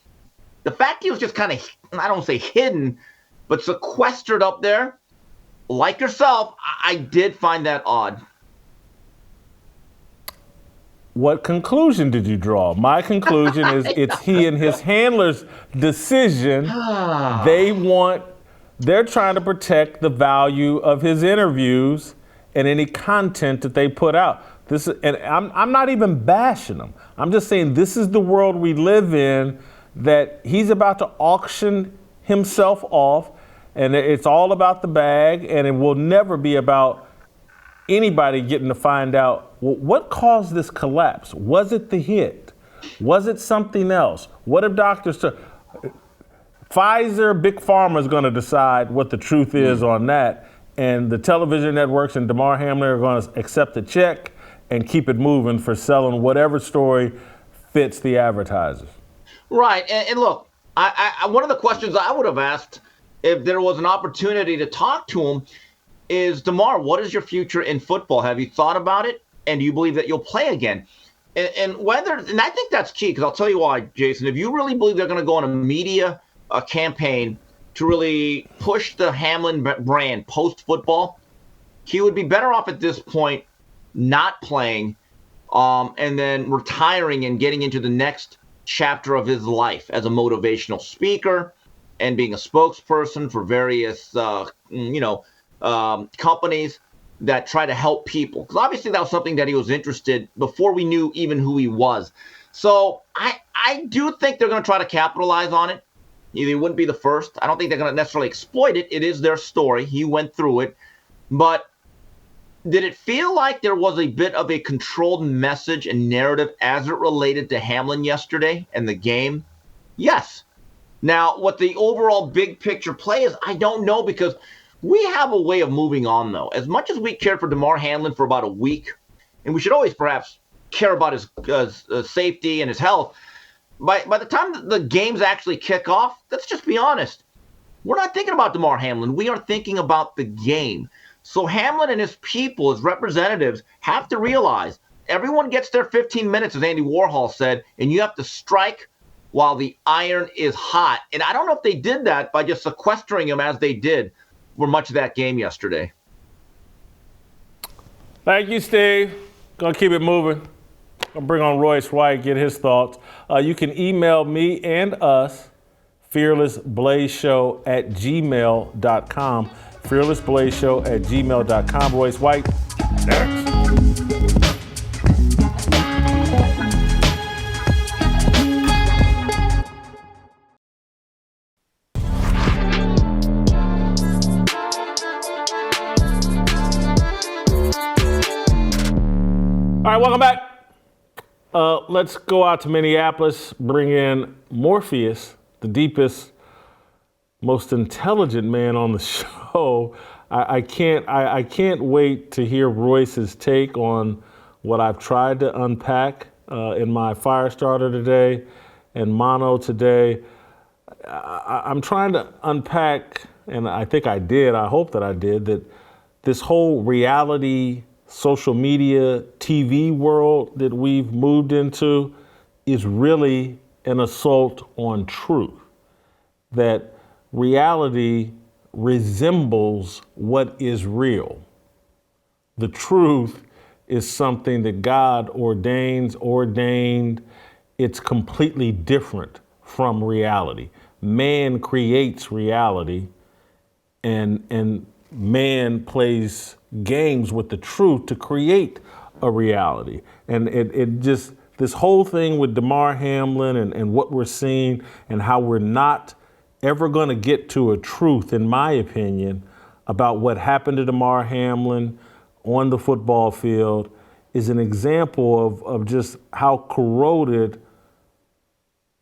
The fact he was just kind of, I don't say hidden, but sequestered up there, like yourself, I did find that odd. What conclusion did you draw? My conclusion is it's he and his handler's decision. They're trying to protect the value of his interviews and any content that they put out. I'm not even bashing them. I'm just saying this is the world we live in. that he's about to auction himself off, and it's all about the bag, and it will never be about anybody getting to find out, well, what caused this collapse? Was it the hit? Was it something else? What if doctors took? Pfizer, Big Pharma is going to decide what the truth is on that, and the television networks and Damar Hamlin are going to accept the check and keep it moving for selling whatever story fits the advertisers. Right, and look, I one of the questions I would have asked if there was an opportunity to talk to him is, Damar, what is your future in football? Have you thought about it? And do you believe that you'll play again? And I think that's key, because I'll tell you why, Jason. If you really believe they're going to go on a media campaign to really push the Hamlin brand post-football, he would be better off at this point not playing and then retiring and getting into the next chapter of his life as a motivational speaker and being a spokesperson for various companies that try to help people. Because obviously that was something that he was interested before we knew even who he was. So I do think they're going to try to capitalize on it. He wouldn't be the first. I don't think they're going to necessarily exploit it. It is their story. He went through it. But did it feel like there was a bit of a controlled message and narrative as it related to Hamlin yesterday and the game? Yes. Now, what the overall big picture play is, I don't know, because we have a way of moving on, though. As much as we cared for Damar Hamlin for about a week, and we should always perhaps care about his safety and his health, by the time the games actually kick off, let's just be honest, we're not thinking about Damar Hamlin. We are thinking about the game. So Hamlin and his people, his representatives, have to realize everyone gets their 15 minutes, as Andy Warhol said, and you have to strike while the iron is hot. And I don't know if they did that by just sequestering him as they did for much of that game yesterday. Thank you, Steve. Gonna keep it moving. Gonna bring on Royce White, get his thoughts. You can email me and us, fearlessblazeshow@gmail.com. fearlessblazeshow@gmail.com. Royce White, next. All right, welcome back. Let's go out to Minneapolis, bring in Morpheus, the deepest, most intelligent man on the show. I can't wait to hear Royce's take on what I've tried to unpack in my Firestarter today and Mono today. I'm trying to unpack, and I think I did, I hope that I did, that this whole reality, social media, TV world that we've moved into is really an assault on truth. That reality resembles what is real. The truth is something that God ordained. It's completely different from reality. Man creates reality, and man plays games with the truth to create a reality. And it just, this whole thing with Damar Hamlin and what we're seeing and how we're not ever going to get to a truth, in my opinion, about what happened to Damar Hamlin on the football field is an example of just how corroded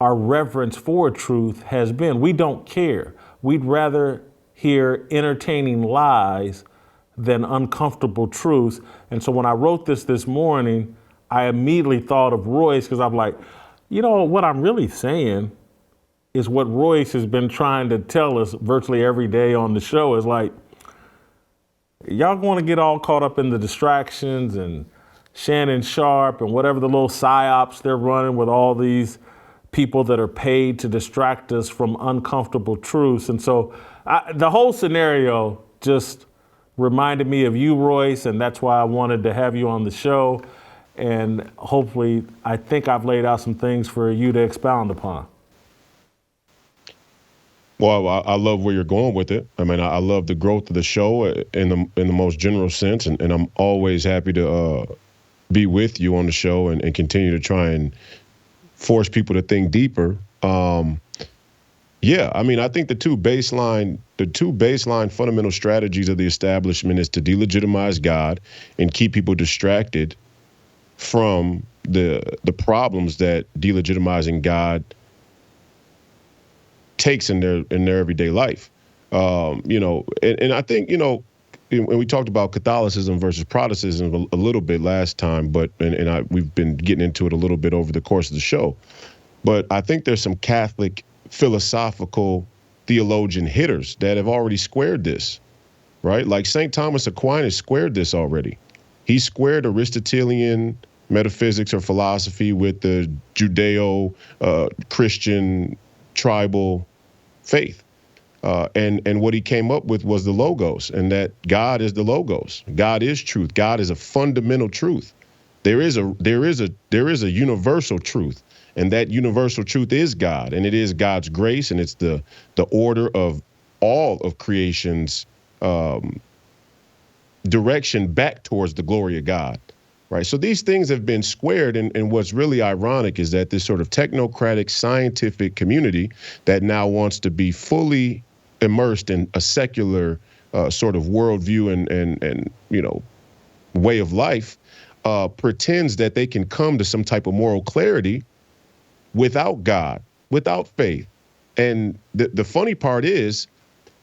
our reverence for truth has been. We don't care. We'd rather hear entertaining lies than uncomfortable truths. And so when I wrote this morning, I immediately thought of Royce, because I'm like, you know, what I'm really saying is what Royce has been trying to tell us virtually every day on the show is like, y'all want to get all caught up in the distractions and Shannon Sharpe and whatever the little psyops they're running with all these people that are paid to distract us from uncomfortable truths. And so the whole scenario just reminded me of you, Royce, and that's why I wanted to have you on the show. And hopefully, I think I've laid out some things for you to expound upon. Well, I love where you're going with it. I mean, I love the growth of the show in the most general sense, and I'm always happy to be with you on the show and continue to try and force people to think deeper Yeah, I mean, I think the two baseline fundamental strategies of the establishment is to delegitimize God and keep people distracted from the problems that delegitimizing God takes in their everyday life. And I think, and we talked about Catholicism versus Protestantism a little bit last time, but we've been getting into it a little bit over the course of the show. But I think there's some Catholic philosophical theologian hitters that have already squared this, right? Like St. Thomas Aquinas squared this already. He squared Aristotelian metaphysics or philosophy with the Judeo-Christian tribal faith. And what he came up with was the Logos, and that God is the Logos. God is truth. God is a fundamental truth. There is a universal truth. And that universal truth is God, and it is God's grace, and it's the order of all of creation's direction back towards the glory of God, right? So these things have been squared, and what's really ironic is that this sort of technocratic scientific community that now wants to be fully immersed in a secular sort of worldview and way of life pretends that they can come to some type of moral clarity without God, without faith. And the funny part is,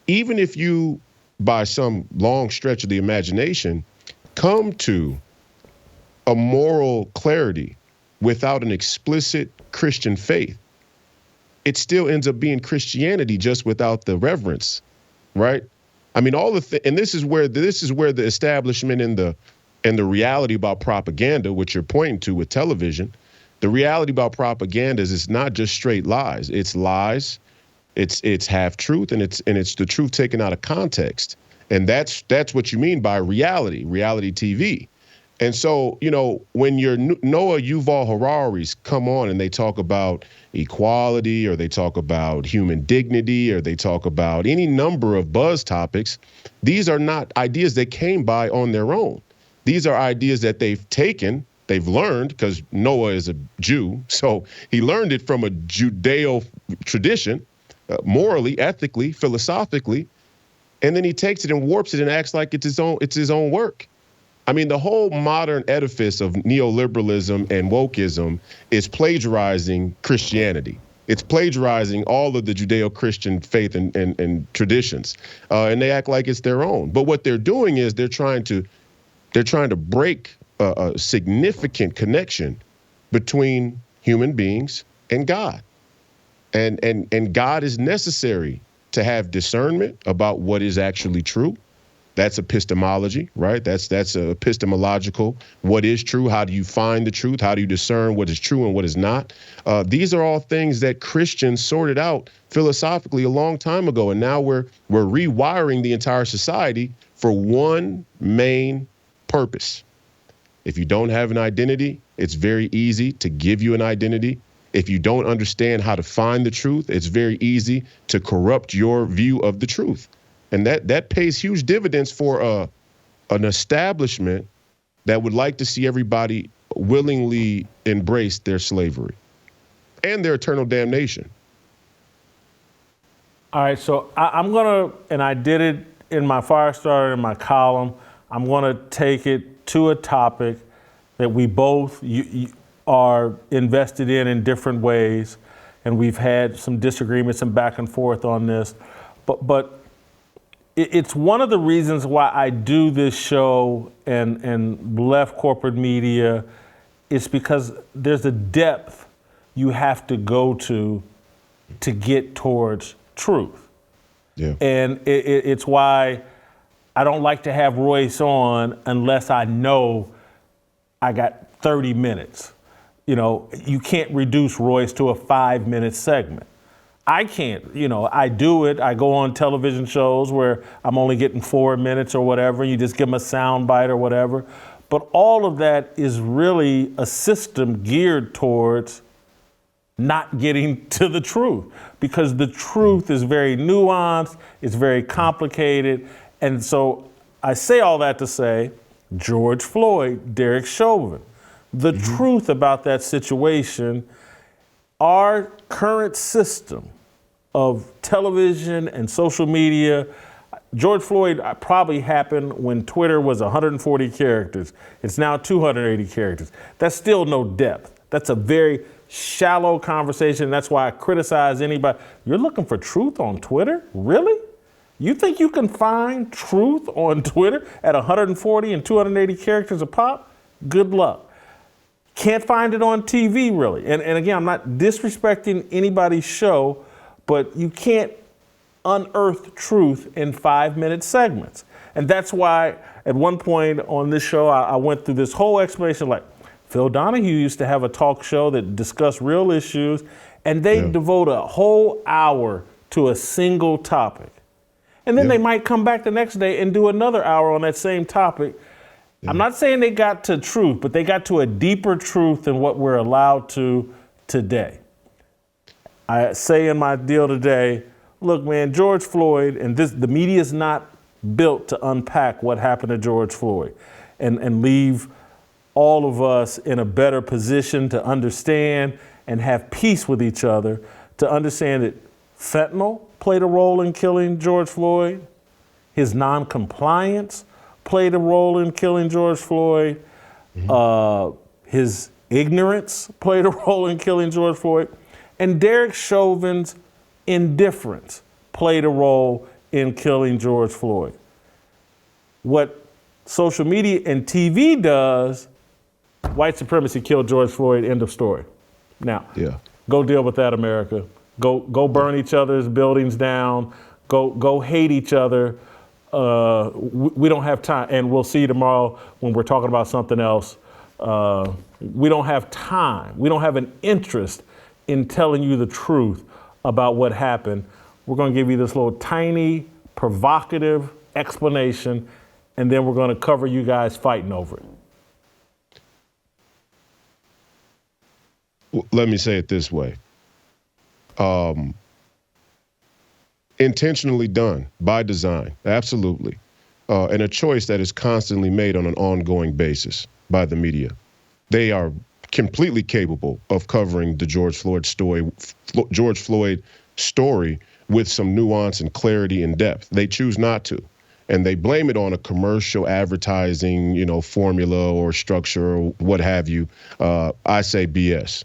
even if you, by some long stretch of the imagination, come to a moral clarity without an explicit Christian faith, it still ends up being Christianity just without the reverence, right? I mean, and this is where the establishment and the reality about propaganda, which you're pointing to with television. The reality about propaganda is it's not just straight lies. It's lies, it's half truth, and it's the truth taken out of context. And that's what you mean by reality TV. And so, when your Noah Yuval Harari's come on and they talk about equality, or they talk about human dignity, or they talk about any number of buzz topics, these are not ideas that came by on their own. These are ideas that they've learned, because Noah is a Jew, so he learned it from a Judeo tradition, morally, ethically, philosophically, and then he takes it and warps it and acts like it's his own work. I mean, the whole modern edifice of neoliberalism and wokeism is plagiarizing Christianity. It's plagiarizing all of the Judeo-Christian faith and traditions, and they act like it's their own. But what they're doing is they're trying to break a significant connection between human beings and God. And God is necessary to have discernment about what is actually true. That's epistemology, right? That's epistemological. What is true? How do you find the truth? How do you discern what is true and what is not? These are all things that Christians sorted out philosophically a long time ago. And now we're rewiring the entire society for one main purpose. If you don't have an identity, it's very easy to give you an identity. If you don't understand how to find the truth, it's very easy to corrupt your view of the truth. And that pays huge dividends for an establishment that would like to see everybody willingly embrace their slavery and their eternal damnation. All right, so I'm going to, and I did it in my Firestarter, in my column, I'm going to take it to a topic that we both are invested in different ways, and we've had some disagreements and back and forth on this, but it's one of the reasons why I do this show and left corporate media. Is because there's a depth you have to go to get towards truth. Yeah. And it's why I don't like to have Royce on unless I know I got 30 minutes. You can't reduce Royce to a 5-minute segment. I can't, I do it. I go on television shows where I'm only getting 4 minutes or whatever. You just give them a sound bite or whatever. But all of that is really a system geared towards not getting to the truth, because the truth is very nuanced, it's very complicated. And so I say all that to say, George Floyd, Derek Chauvin, the truth about that situation our current system of television and social media, George Floyd probably happened when Twitter was 140 characters. It's now 280 characters. That's still no depth. That's a very shallow conversation. That's why I criticize anybody. You're looking for truth on Twitter? Really? You think you can find truth on Twitter at 140 and 280 characters a pop? Good luck. Can't find it on TV, really. And again, I'm not disrespecting anybody's show, but you can't unearth truth in 5-minute segments. And that's why at one point on this show, I went through this whole explanation, like Phil Donahue used to have a talk show that discussed real issues, and they devote a whole hour to a single topic. And then they might come back the next day and do another hour on that same topic. I'm not saying they got to truth, but they got to a deeper truth than what we're allowed to today. I say in my deal today, look, man, George Floyd, and the media is not built to unpack what happened to George Floyd and leave all of us in a better position to understand and have peace with each other, to understand that fentanyl played a role in killing George Floyd, his non-compliance played a role in killing George Floyd, his ignorance played a role in killing George Floyd, and Derek Chauvin's indifference played a role in killing George Floyd. What social media and TV does, white supremacy killed George Floyd, end of story. Now, go deal with that, America. Go burn each other's buildings down. Go hate each other. We don't have time, and we'll see tomorrow when we're talking about something else. We don't have time. We don't have an interest in telling you the truth about what happened. We're going to give you this little tiny, provocative explanation, and then we're going to cover you guys fighting over it. Let me say it this way. Intentionally done by design, absolutely. And a choice that is constantly made on an ongoing basis by the media. They are completely capable of covering the George Floyd story with some nuance and clarity and depth. They choose not to. And they blame it on a commercial advertising, formula or structure or what have you. I say BS.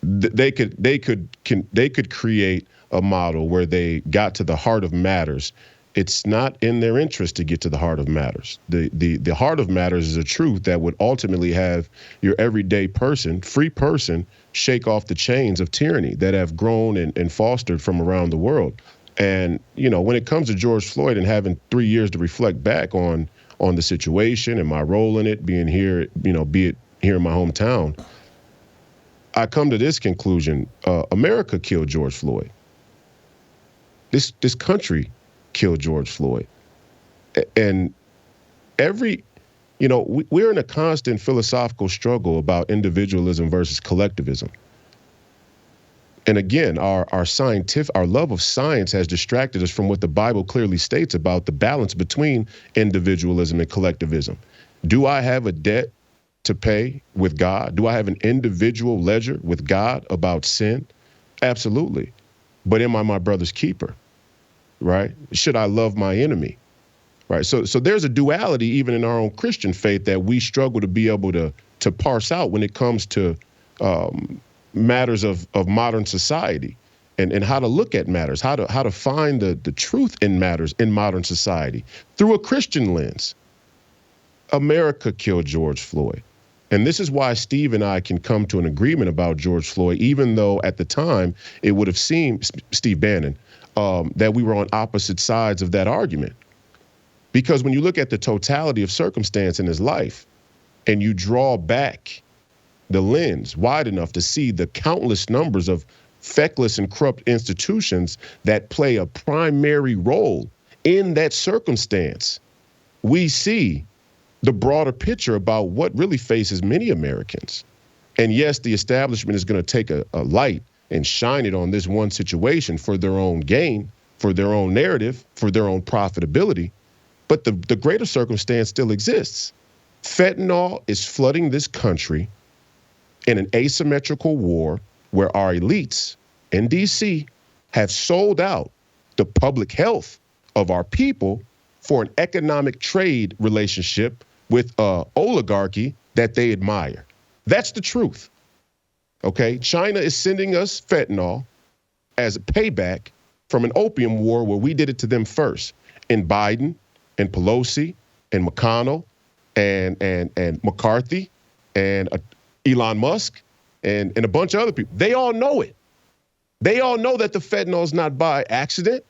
They could create a model where they got to the heart of matters. It's not in their interest to get to the heart of matters. The heart of matters is a truth that would ultimately have your everyday person, free person, shake off the chains of tyranny that have grown and fostered from around the world. And, when it comes to George Floyd and having 3 years to reflect back on the situation and my role in it, being here, be it here in my hometown, I come to this conclusion. America killed George Floyd. This country killed George Floyd. And we're in a constant philosophical struggle about individualism versus collectivism. And again, our love of science has distracted us from what the Bible clearly states about the balance between individualism and collectivism. Do I have a debt to pay with God? Do I have an individual ledger with God about sin? Absolutely. But am I my brother's keeper? Right? Should I love my enemy? Right? So there's a duality even in our own Christian faith that we struggle to be able to parse out when it comes to matters of modern society and how to look at matters, how to find the truth in matters in modern society through a Christian lens. America killed George Floyd. And this is why Steve and I can come to an agreement about George Floyd, even though at the time it would have seemed, Steve Bannon, that we were on opposite sides of that argument. Because when you look at the totality of circumstance in his life and you draw back the lens wide enough to see the countless numbers of feckless and corrupt institutions that play a primary role in that circumstance, we see the broader picture about what really faces many Americans. And yes, the establishment is going to take a light and shine it on this one situation for their own gain, for their own narrative, for their own profitability. But the greater circumstance still exists. Fentanyl is flooding this country in an asymmetrical war where our elites in D.C. have sold out the public health of our people for an economic trade relationship with oligarchy that they admire. That's the truth. Okay, China is sending us fentanyl as a payback from an opium war where we did it to them first. And Biden and Pelosi and McConnell and McCarthy and Elon Musk and a bunch of other people, they all know it. They all know that the fentanyl is not by accident.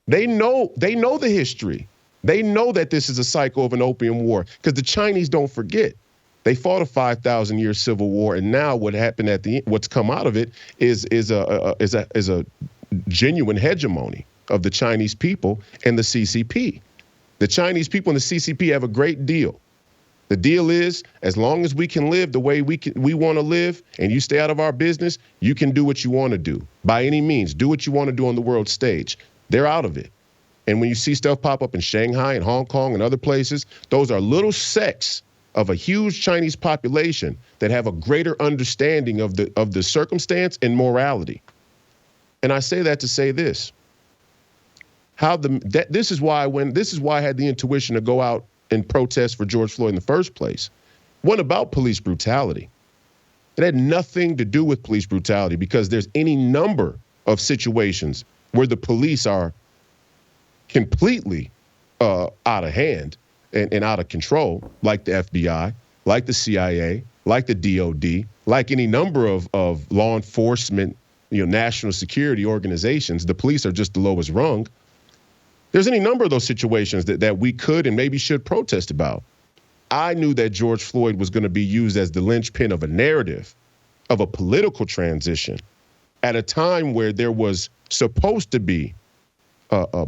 They know the history. They know that this is a cycle of an opium war because the Chinese don't forget. They fought a 5,000-year civil war, and now what happened at the end, what's come out of it is a genuine hegemony of the Chinese people and the CCP. The Chinese people and the CCP have a great deal. The deal is, as long as we can live the way we want to live, and you stay out of our business, you can do what you want to do by any means. Do what you want to do on the world stage. They're out of it. And when you see stuff pop up in Shanghai and Hong Kong and other places, those are little sects of a huge Chinese population that have a greater understanding of the circumstance and morality. And I say that to say this. This is why I had the intuition to go out and protest for George Floyd in the first place. It wasn't about police brutality. It had nothing to do with police brutality because there's any number of situations where the police are completely out of hand and out of control, like the FBI, like the CIA, like the DOD, like any number of law enforcement, national security organizations. The police are just the lowest rung. There's any number of those situations that we could and maybe should protest about. I knew that George Floyd was going to be used as the linchpin of a narrative, of a political transition, at a time where there was supposed to be a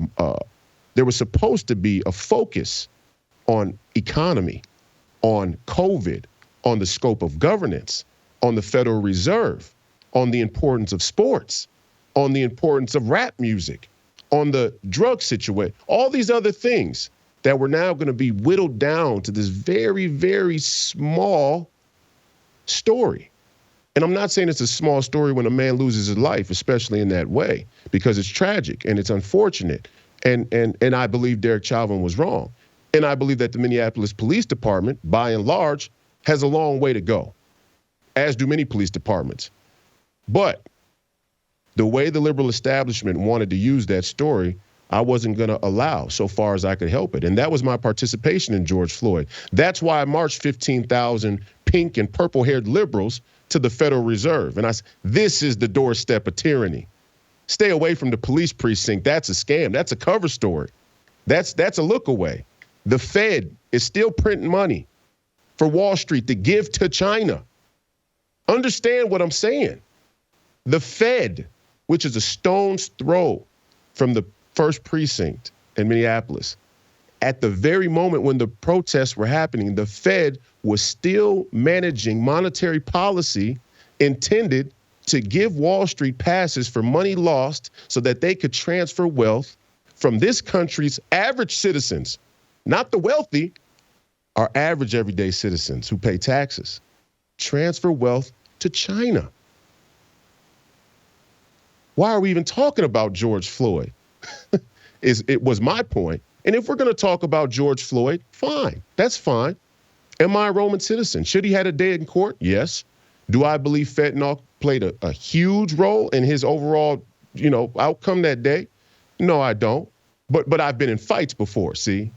focus on economy, on COVID, on the scope of governance, on the Federal Reserve, on the importance of sports, on the importance of rap music, on the drug situation, all these other things that were now going to be whittled down to this very, very small story. And I'm not saying it's a small story when a man loses his life, especially in that way, because it's tragic and it's unfortunate. And I believe Derek Chauvin was wrong. And I believe that the Minneapolis Police Department, by and large, has a long way to go, as do many police departments. But the way the liberal establishment wanted to use that story, I wasn't going to allow so far as I could help it. And that was my participation in George Floyd. That's why I marched 15,000 pink and purple-haired liberals to the Federal Reserve. And I said, this is the doorstep of tyranny. Stay away from the police precinct. That's a scam. That's a cover story. That's a look away. The Fed is still printing money for Wall Street to give to China. Understand what I'm saying. The Fed, which is a stone's throw from the first precinct in Minneapolis, at the very moment when the protests were happening, the Fed was still managing monetary policy intended to give Wall Street passes for money lost so that they could transfer wealth from this country's average citizens, not the wealthy, our average everyday citizens who pay taxes, transfer wealth to China. Why are we even talking about George Floyd? It was my point. And if we're going to talk about George Floyd, fine. That's fine. Am I a Roman citizen? Should he had a day in court? Yes. Do I believe fentanyl played a huge role in his overall, outcome that day? No, I don't. But I've been in fights before, see?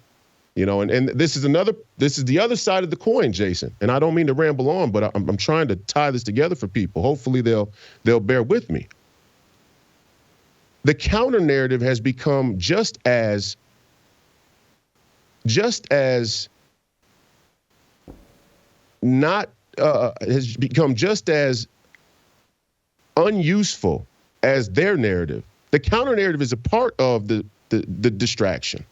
And this is the other side of the coin, Jason. And I don't mean to ramble on, but I'm trying to tie this together for people. Hopefully they'll bear with me. The counter narrative has become just as unuseful as their narrative. The counter narrative is a part of the distraction,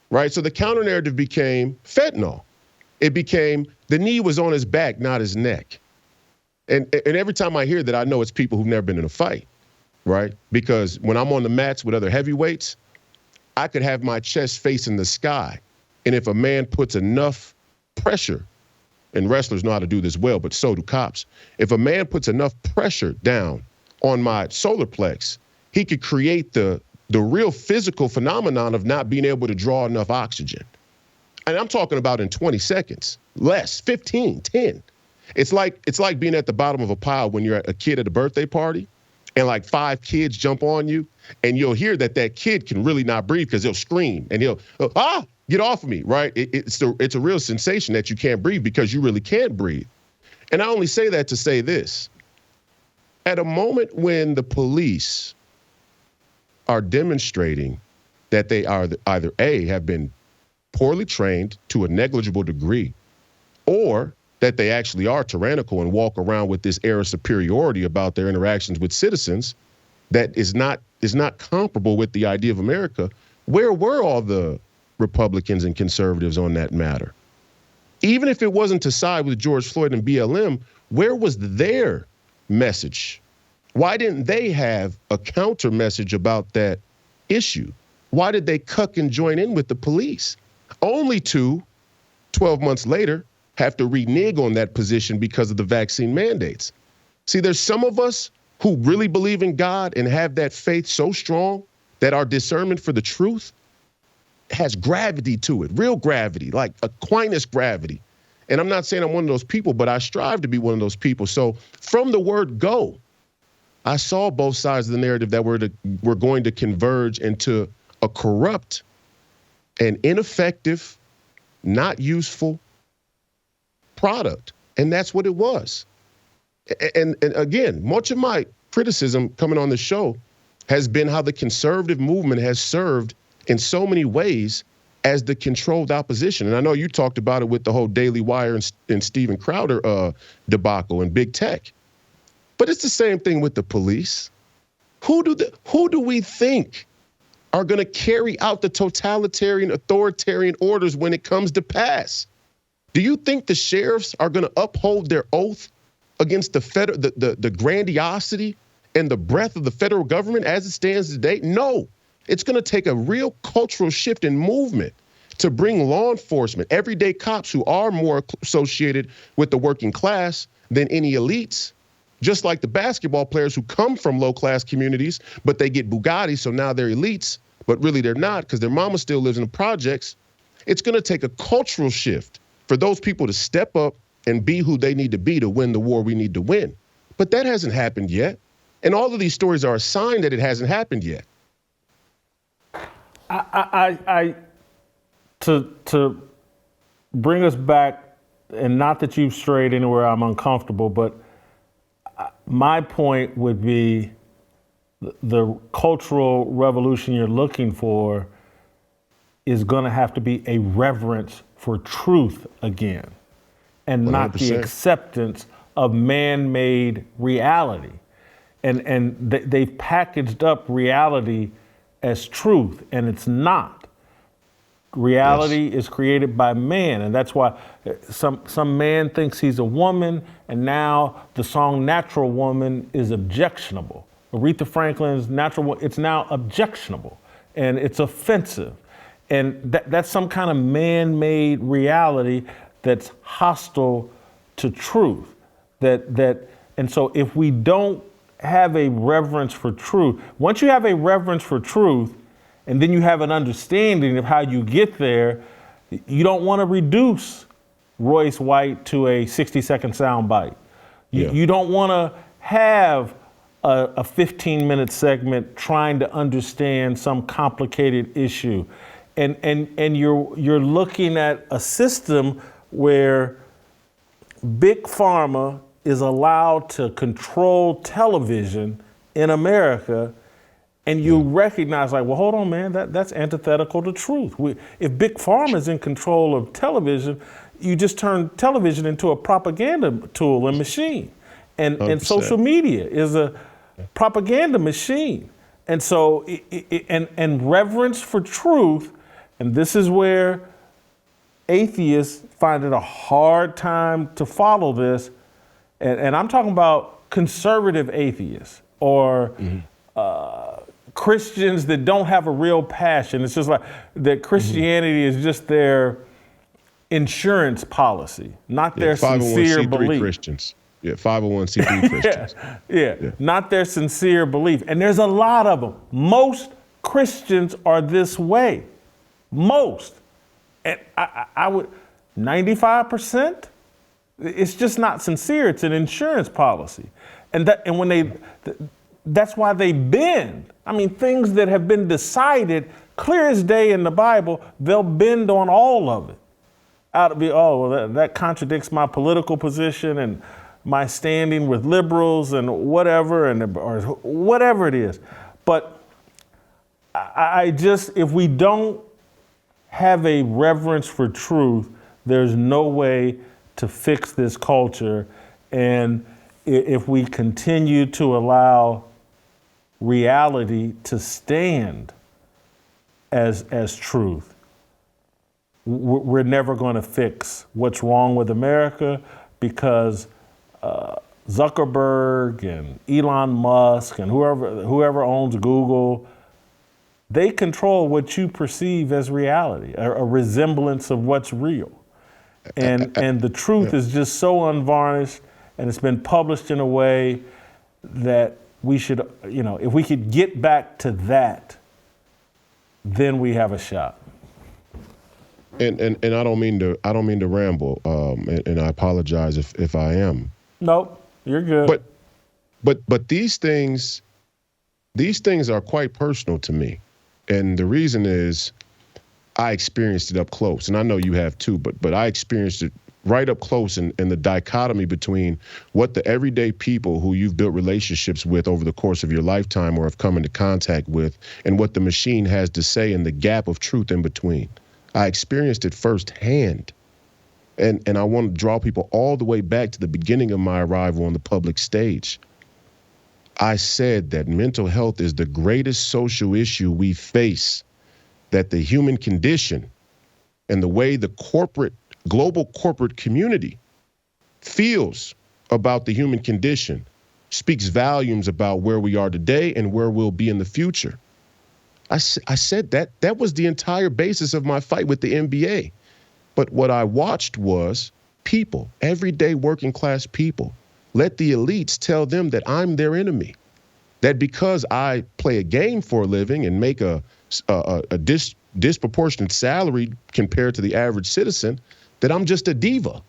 right? So the counter narrative became fentanyl. It became the knee was on his back, not his neck. And every time I hear that, I know it's people who've never been in a fight, right? Because when I'm on the mats with other heavyweights, I could have my chest facing the sky. And if a man puts enough pressure, and wrestlers know how to do this well, but so do cops. If a man puts enough pressure down on my solar plex, he could create the real physical phenomenon of not being able to draw enough oxygen. And I'm talking about in 20 seconds, less, 15, 10. It's like being at the bottom of a pile when you're a kid at a birthday party and like 5 kids jump on you, and you'll hear that kid can really not breathe because he'll scream and he'll, get off of me, right? It's a real sensation that you can't breathe because you really can't breathe. And I only say that to say this. At a moment when the police are demonstrating that they are either A, have been poorly trained to a negligible degree, or that they actually are tyrannical and walk around with this air of superiority about their interactions with citizens that is not comparable with the idea of America, where were all the Republicans and conservatives on that matter? Even if it wasn't to side with George Floyd and BLM, where was their message? Why didn't they have a counter message about that issue? Why did they cuck and join in with the police? Only to, 12 months later, have to renege on that position because of the vaccine mandates. See, there's some of us who really believe in God and have that faith so strong that our discernment for the truth has gravity to it, real gravity, like Aquinas gravity. And I'm not saying I'm one of those people, but I strive to be one of those people. So from the word go, I saw both sides of the narrative that were going to converge into a corrupt and ineffective, not useful product. And that's what it was. And again, much of my criticism coming on the show has been how the conservative movement has served in so many ways as the controlled opposition. And I know you talked about it with the whole Daily Wire and Steven Crowder debacle and big tech. But it's the same thing with the police. Who do we think are going to carry out the totalitarian, authoritarian orders when it comes to pass? Do you think the sheriffs are going to uphold their oath against the grandiosity and the breadth of the federal government as it stands today? No. It's going to take a real cultural shift in movement to bring law enforcement, everyday cops who are more associated with the working class than any elites, just like the basketball players who come from low-class communities, but they get Bugattis, so now they're elites, but really they're not because their mama still lives in the projects. It's going to take a cultural shift for those people to step up and be who they need to be to win the war we need to win. But that hasn't happened yet. And all of these stories are a sign that it hasn't happened yet. To bring us back, and not that you've strayed anywhere I'm uncomfortable, but my point would be the cultural revolution you're looking for is going to have to be a reverence for truth again, and 100%. Not the acceptance of man-made reality. And they've packaged up reality as truth, and it's not. Reality is created by man, and that's why some man thinks he's a woman, and now the song Natural Woman is objectionable. Aretha Franklin's Natural, it's now objectionable, and it's offensive. And that's some kind of man-made reality that's hostile to truth. And so if we don't have a reverence for truth, once you have a reverence for truth, and then you have an understanding of how you get there, you don't want to reduce Royce White to a 60-second soundbite. You don't want to have a 15-minute segment trying to understand some complicated issue. And you're looking at a system where Big Pharma is allowed to control television in America, and you recognize, like, well, hold on, man, that's antithetical to truth. If Big Pharma is in control of television, you just turn television into a propaganda tool and machine. And social media is a propaganda machine. And so, and reverence for truth, and this is where atheists find it a hard time to follow this, and I'm talking about conservative atheists or Christians that don't have a real passion. It's just like that Christianity is just their insurance policy, not their sincere belief. Christians. Yeah, 501c3 Christians. Yeah, not their sincere belief. And there's a lot of them. Most Christians are this way. Most. And I would, 95%, it's just not sincere. It's an insurance policy. And when that's why they bend. I mean, things that have been decided clear as day in the Bible, they'll bend on all of it. That contradicts my political position and my standing with liberals and whatever, or whatever it is. But if we don't have a reverence for truth, there's no way to fix this culture. And if we continue to allow reality to stand as truth, we're never going to fix what's wrong with America, because Zuckerberg and Elon Musk and whoever owns Google, they control what you perceive as reality, a resemblance of what's real. And the truth is just so unvarnished, and it's been published in a way that we should, if we could get back to that, then we have a shot. And I don't mean to ramble, and I apologize if I am. Nope, you're good. But these things are quite personal to me. And the reason is I experienced it up close, and I know you have too, but I experienced it right up close, and the dichotomy between what the everyday people who you've built relationships with over the course of your lifetime or have come into contact with, and what the machine has to say, and the gap of truth in between. I experienced it firsthand. And I want to draw people all the way back to the beginning of my arrival on the public stage. I said that mental health is the greatest social issue we face, that the human condition and the way the global corporate community feels about the human condition speaks volumes about where we are today and where we'll be in the future. I said that was the entire basis of my fight with the NBA. But what I watched was people, everyday working class people, let the elites tell them that I'm their enemy. That because I play a game for a living and make a disproportionate salary compared to the average citizen, that I'm just a diva.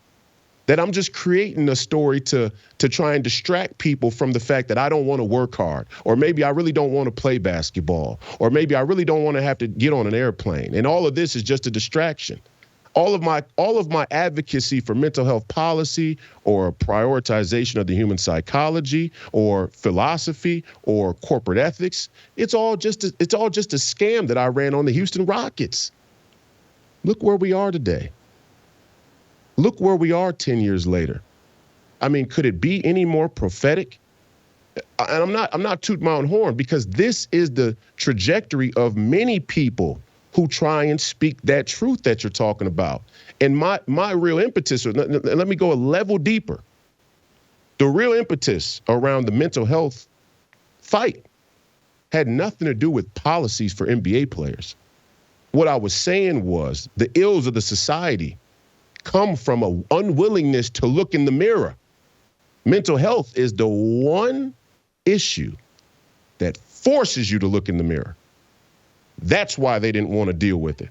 That I'm just creating a story to try and distract people from the fact that I don't want to work hard, or maybe I really don't want to play basketball, or maybe I really don't want to have to get on an airplane. And all of this is just a distraction. All of my advocacy for mental health policy, or prioritization of the human psychology, or philosophy, or corporate ethics, it's all just a scam that I ran on the Houston Rockets. Look where we are today. Look where we are 10 years later. I mean, could it be any more prophetic? And I'm not tooting my own horn, because this is the trajectory of many people who try and speak that truth that you're talking about. And my real impetus, let me go a level deeper. The real impetus around the mental health fight had nothing to do with policies for NBA players. What I was saying was the ills of the society come from an unwillingness to look in the mirror. Mental health is the one issue that forces you to look in the mirror. That's why they didn't want to deal with it.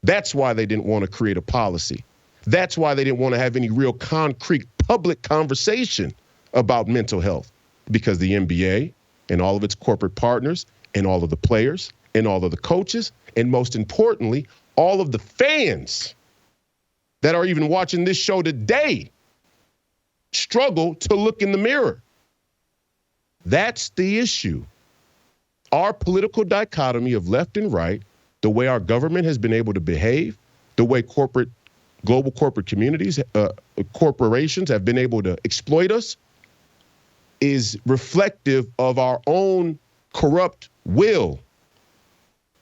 That's why they didn't want to create a policy. That's why they didn't want to have any real concrete public conversation about mental health, because the NBA and all of its corporate partners and all of the players and all of the coaches, and most importantly, all of the fans that are even watching this show today struggle to look in the mirror. That's the issue. Our political dichotomy of left and right, the way our government has been able to behave, the way global corporate communities, corporations have been able to exploit us, is reflective of our own corrupt will.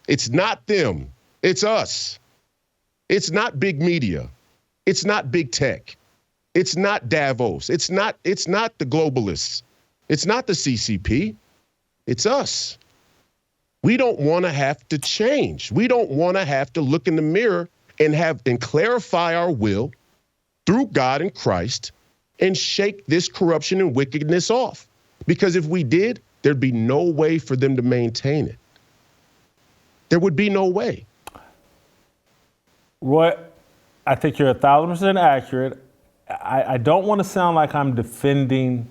It's not them, it's us. It's not big media. It's not big tech. It's not Davos. It's not the globalists. It's not the CCP. It's us. We don't want to have to change. We don't want to have to look in the mirror and clarify our will through God and Christ and shake this corruption and wickedness off. Because if we did, there'd be no way for them to maintain it. There would be no way. Roy, I think you're 1,000% accurate. I don't want to sound like I'm defending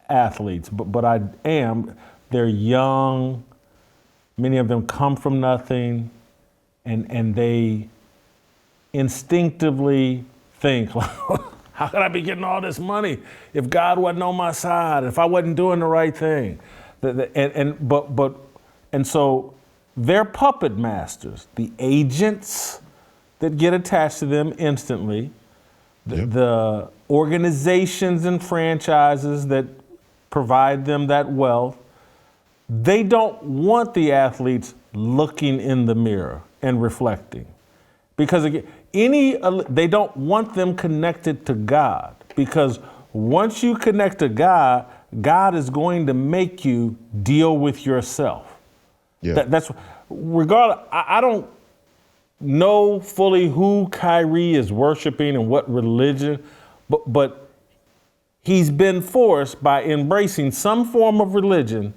athletes, but I am. They're young. Many of them come from nothing, and they instinctively think, how could I be getting all this money if God wasn't on my side, if I wasn't doing the right thing? And so they're puppet masters, the agents that get attached to them instantly, the organizations and franchises that provide them that wealth. They don't want the athletes looking in the mirror and reflecting. Because again, they don't want them connected to God. Because once you connect to God, God is going to make you deal with yourself. Yeah. That's regardless. I don't know fully who Kyrie is worshiping and what religion, but he's been forced by embracing some form of religion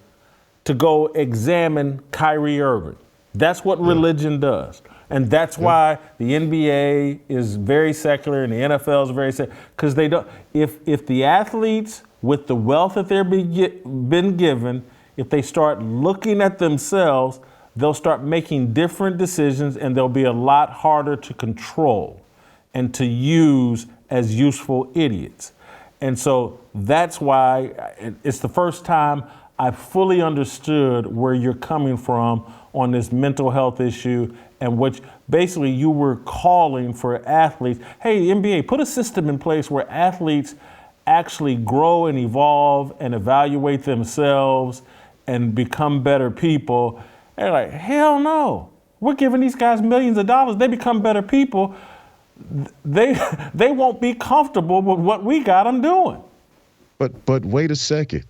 to go examine Kyrie Irving. That's what religion does. And that's why the NBA is very secular and the NFL is very secular. Because they don't, if the athletes with the wealth that they're been given, if they start looking at themselves, they'll start making different decisions and they'll be a lot harder to control and to use as useful idiots. And so that's why it's the first time I fully understood where you're coming from on this mental health issue, and which basically you were calling for athletes. Hey, NBA, put a system in place where athletes actually grow and evolve and evaluate themselves and become better people. They're like, hell no. We're giving these guys millions of dollars. They become better people. They won't be comfortable with what we got them doing. But wait a second.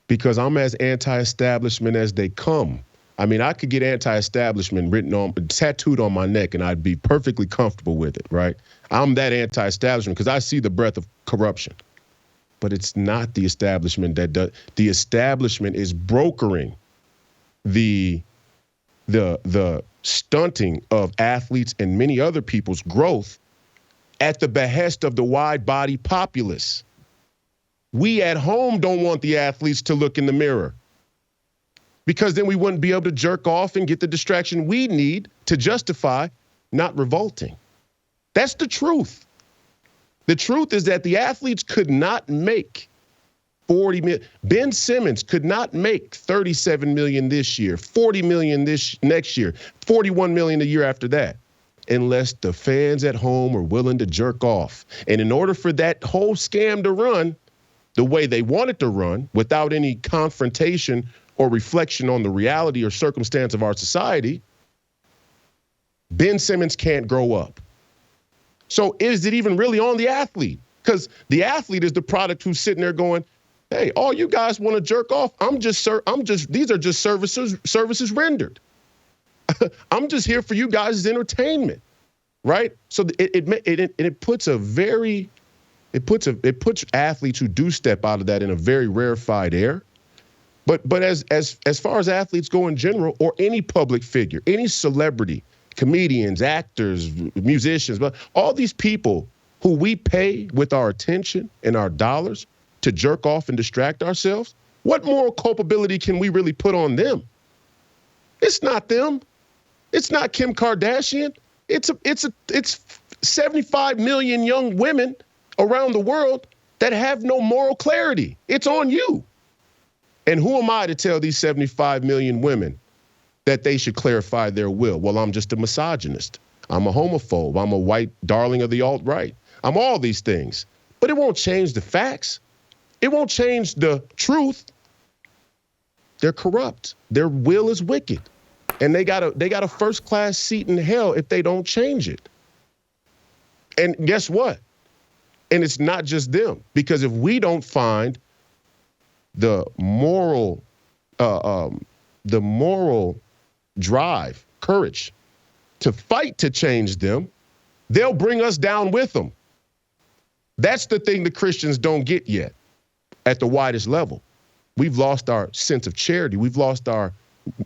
Because I'm as anti-establishment as they come. I mean, I could get anti-establishment tattooed on my neck and I'd be perfectly comfortable with it, right? I'm that anti-establishment because I see the breadth of corruption. But it's not the establishment that does. The establishment is brokering the stunting of athletes and many other people's growth at the behest of the wide-body populace. We at home don't want the athletes to look in the mirror because then we wouldn't be able to jerk off and get the distraction we need to justify not revolting. That's the truth. The truth is that the athletes could not make 40 million. Ben Simmons could not make 37 million this year, 40 million next year, 41 million the year after that, unless the fans at home are willing to jerk off. And in order for that whole scam to run the way they want it to run, without any confrontation or reflection on the reality or circumstance of our society, Ben Simmons can't grow up. So is it even really on the athlete? Because the athlete is the product who's sitting there going, hey, all you guys want to jerk off. These are just services rendered. I'm just here for you guys' entertainment, right? So it puts athletes who do step out of that in a very rarefied air. But as far as athletes go in general, or any public figure, any celebrity, comedians, actors, musicians, but all these people who we pay with our attention and our dollars to jerk off and distract ourselves, what moral culpability can we really put on them? It's not them. It's not Kim Kardashian. It's 75 million young women around the world that have no moral clarity. It's on you. And who am I to tell these 75 million women that they should clarify their will? Well, I'm just a misogynist. I'm a homophobe. I'm a white darling of the alt-right. I'm all these things. But it won't change the facts. It won't change the truth. They're corrupt. Their will is wicked. And they got a first-class seat in hell if they don't change it. And guess what? And it's not just them, because if we don't find the moral drive, courage to fight to change them, they'll bring us down with them. That's the thing the Christians don't get yet at the widest level. We've lost our sense of charity. We've lost our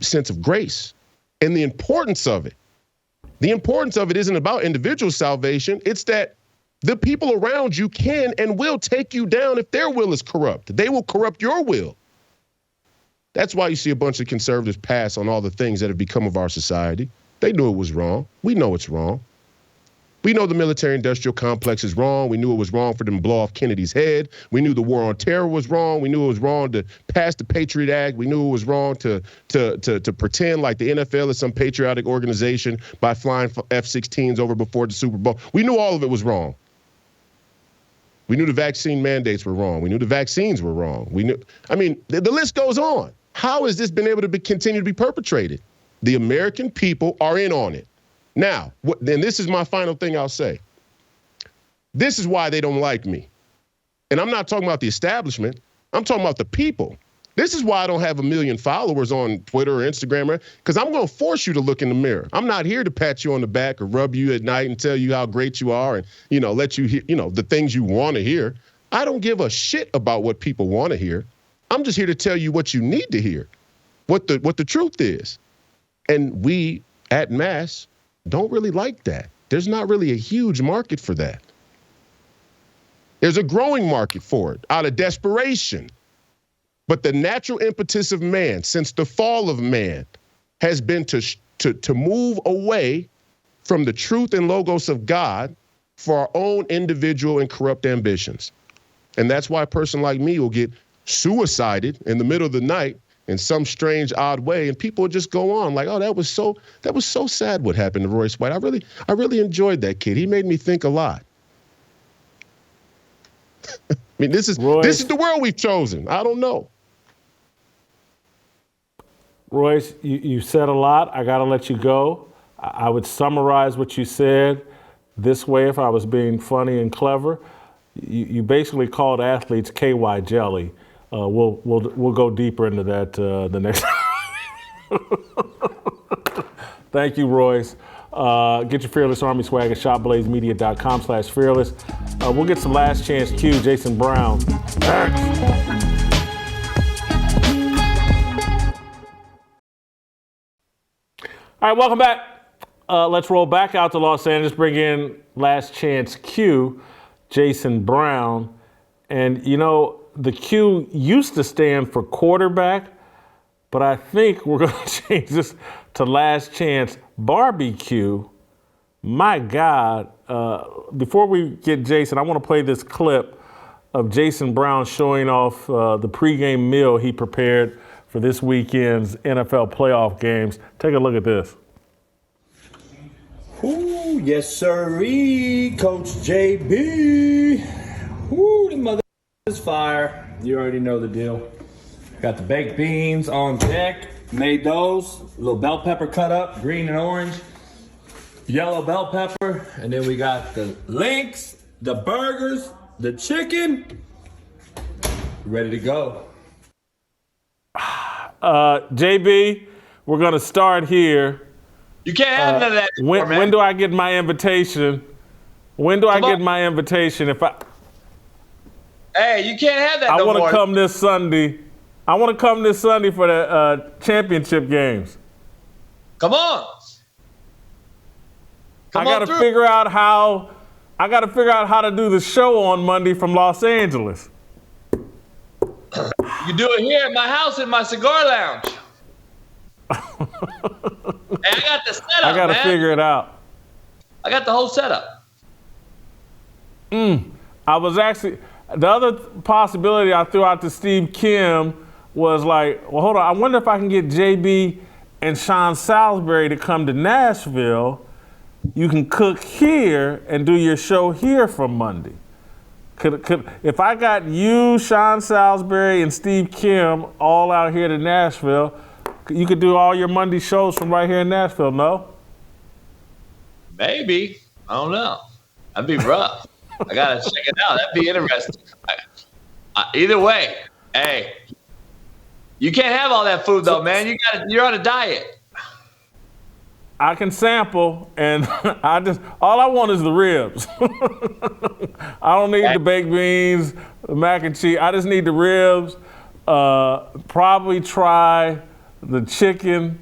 sense of grace and the importance of it. The importance of it isn't about individual salvation. It's that the people around you can and will take you down if their will is corrupt. They will corrupt your will. That's why you see a bunch of conservatives pass on all the things that have become of our society. They knew it was wrong. We know it's wrong. We know the military-industrial complex is wrong. We knew it was wrong for them to blow off Kennedy's head. We knew the war on terror was wrong. We knew it was wrong to pass the Patriot Act. We knew it was wrong to pretend like the NFL is some patriotic organization by flying F-16s over before the Super Bowl. We knew all of it was wrong. We knew the vaccine mandates were wrong. We knew the vaccines were wrong. We knew. I mean, the list goes on. How has this been able to continue to be perpetrated? The American people are in on it. Now, then this is my final thing I'll say. This is why they don't like me. And I'm not talking about the establishment. I'm talking about the people. This is why I don't have 1 million followers on Twitter or Instagram, because I'm going to force you to look in the mirror. I'm not here to pat you on the back or rub you at night and tell you how great you are and, let you hear, the things you want to hear. I don't give a shit about what people want to hear. I'm just here to tell you what you need to hear, what the truth is. And we at mass don't really like that. There's not really a huge market for that. There's a growing market for it out of desperation. But the natural impetus of man since the fall of man has been to move away from the truth and logos of God for our own individual and corrupt ambitions. And that's why a person like me will get suicided in the middle of the night in some strange, odd way, and people would just go on like, "Oh, that was so sad what happened to Royce White. I really enjoyed that kid. He made me think a lot." I mean, this is the world we've chosen. I don't know. Royce, you said a lot. I got to let you go. I would summarize what you said this way if I was being funny and clever. You basically called athletes KY jelly. We'll go deeper into that the next. Thank you, Royce. Get your Fearless Army swag at shopblazemedia.com/fearless. We'll get some last chance Q, Jason Brown. All right, welcome back. Let's roll back out to Los Angeles, bring in last chance Q, Jason Brown. And, the Q used to stand for quarterback, but I think we're going to change this to last chance barbecue. My God. Before we get Jason, I want to play this clip of Jason Brown showing off the pregame meal he prepared for this weekend's NFL playoff games. Take a look at this. Ooh, yes, sirree, Coach JB. Ooh, the mother is fire. You already know the deal. Got the baked beans on deck. Made those. A little bell pepper cut up, green and orange. Yellow bell pepper. And then we got the links, the burgers, the chicken. Ready to go. JB, we're going to start here. You can't have none of that anymore, man. When do I get my invitation? When do I get my invitation? Hey, you can't have that no more. I want to come this Sunday. I want to come this Sunday for the championship games. Come on. I got to figure out how to do the show on Monday from Los Angeles. You do it here at my house in my cigar lounge. Hey, I got the setup, I got to figure it out. I got the whole setup. I was actually, the other possibility I threw out to Steve Kim was like, well, hold on. I wonder if I can get JB and Sean Salisbury to come to Nashville. You can cook here and do your show here from Monday. If I got you, Sean Salisbury, and Steve Kim all out here to Nashville, you could do all your Monday shows from right here in Nashville, no? Maybe. I don't know. That'd be rough. I got to check it out. That'd be interesting. Either way, hey, you can't have all that food, though, man. You're on a diet. I can sample, and all I want is the ribs. I don't need the baked beans, the mac and cheese. I just need the ribs. Probably try the chicken,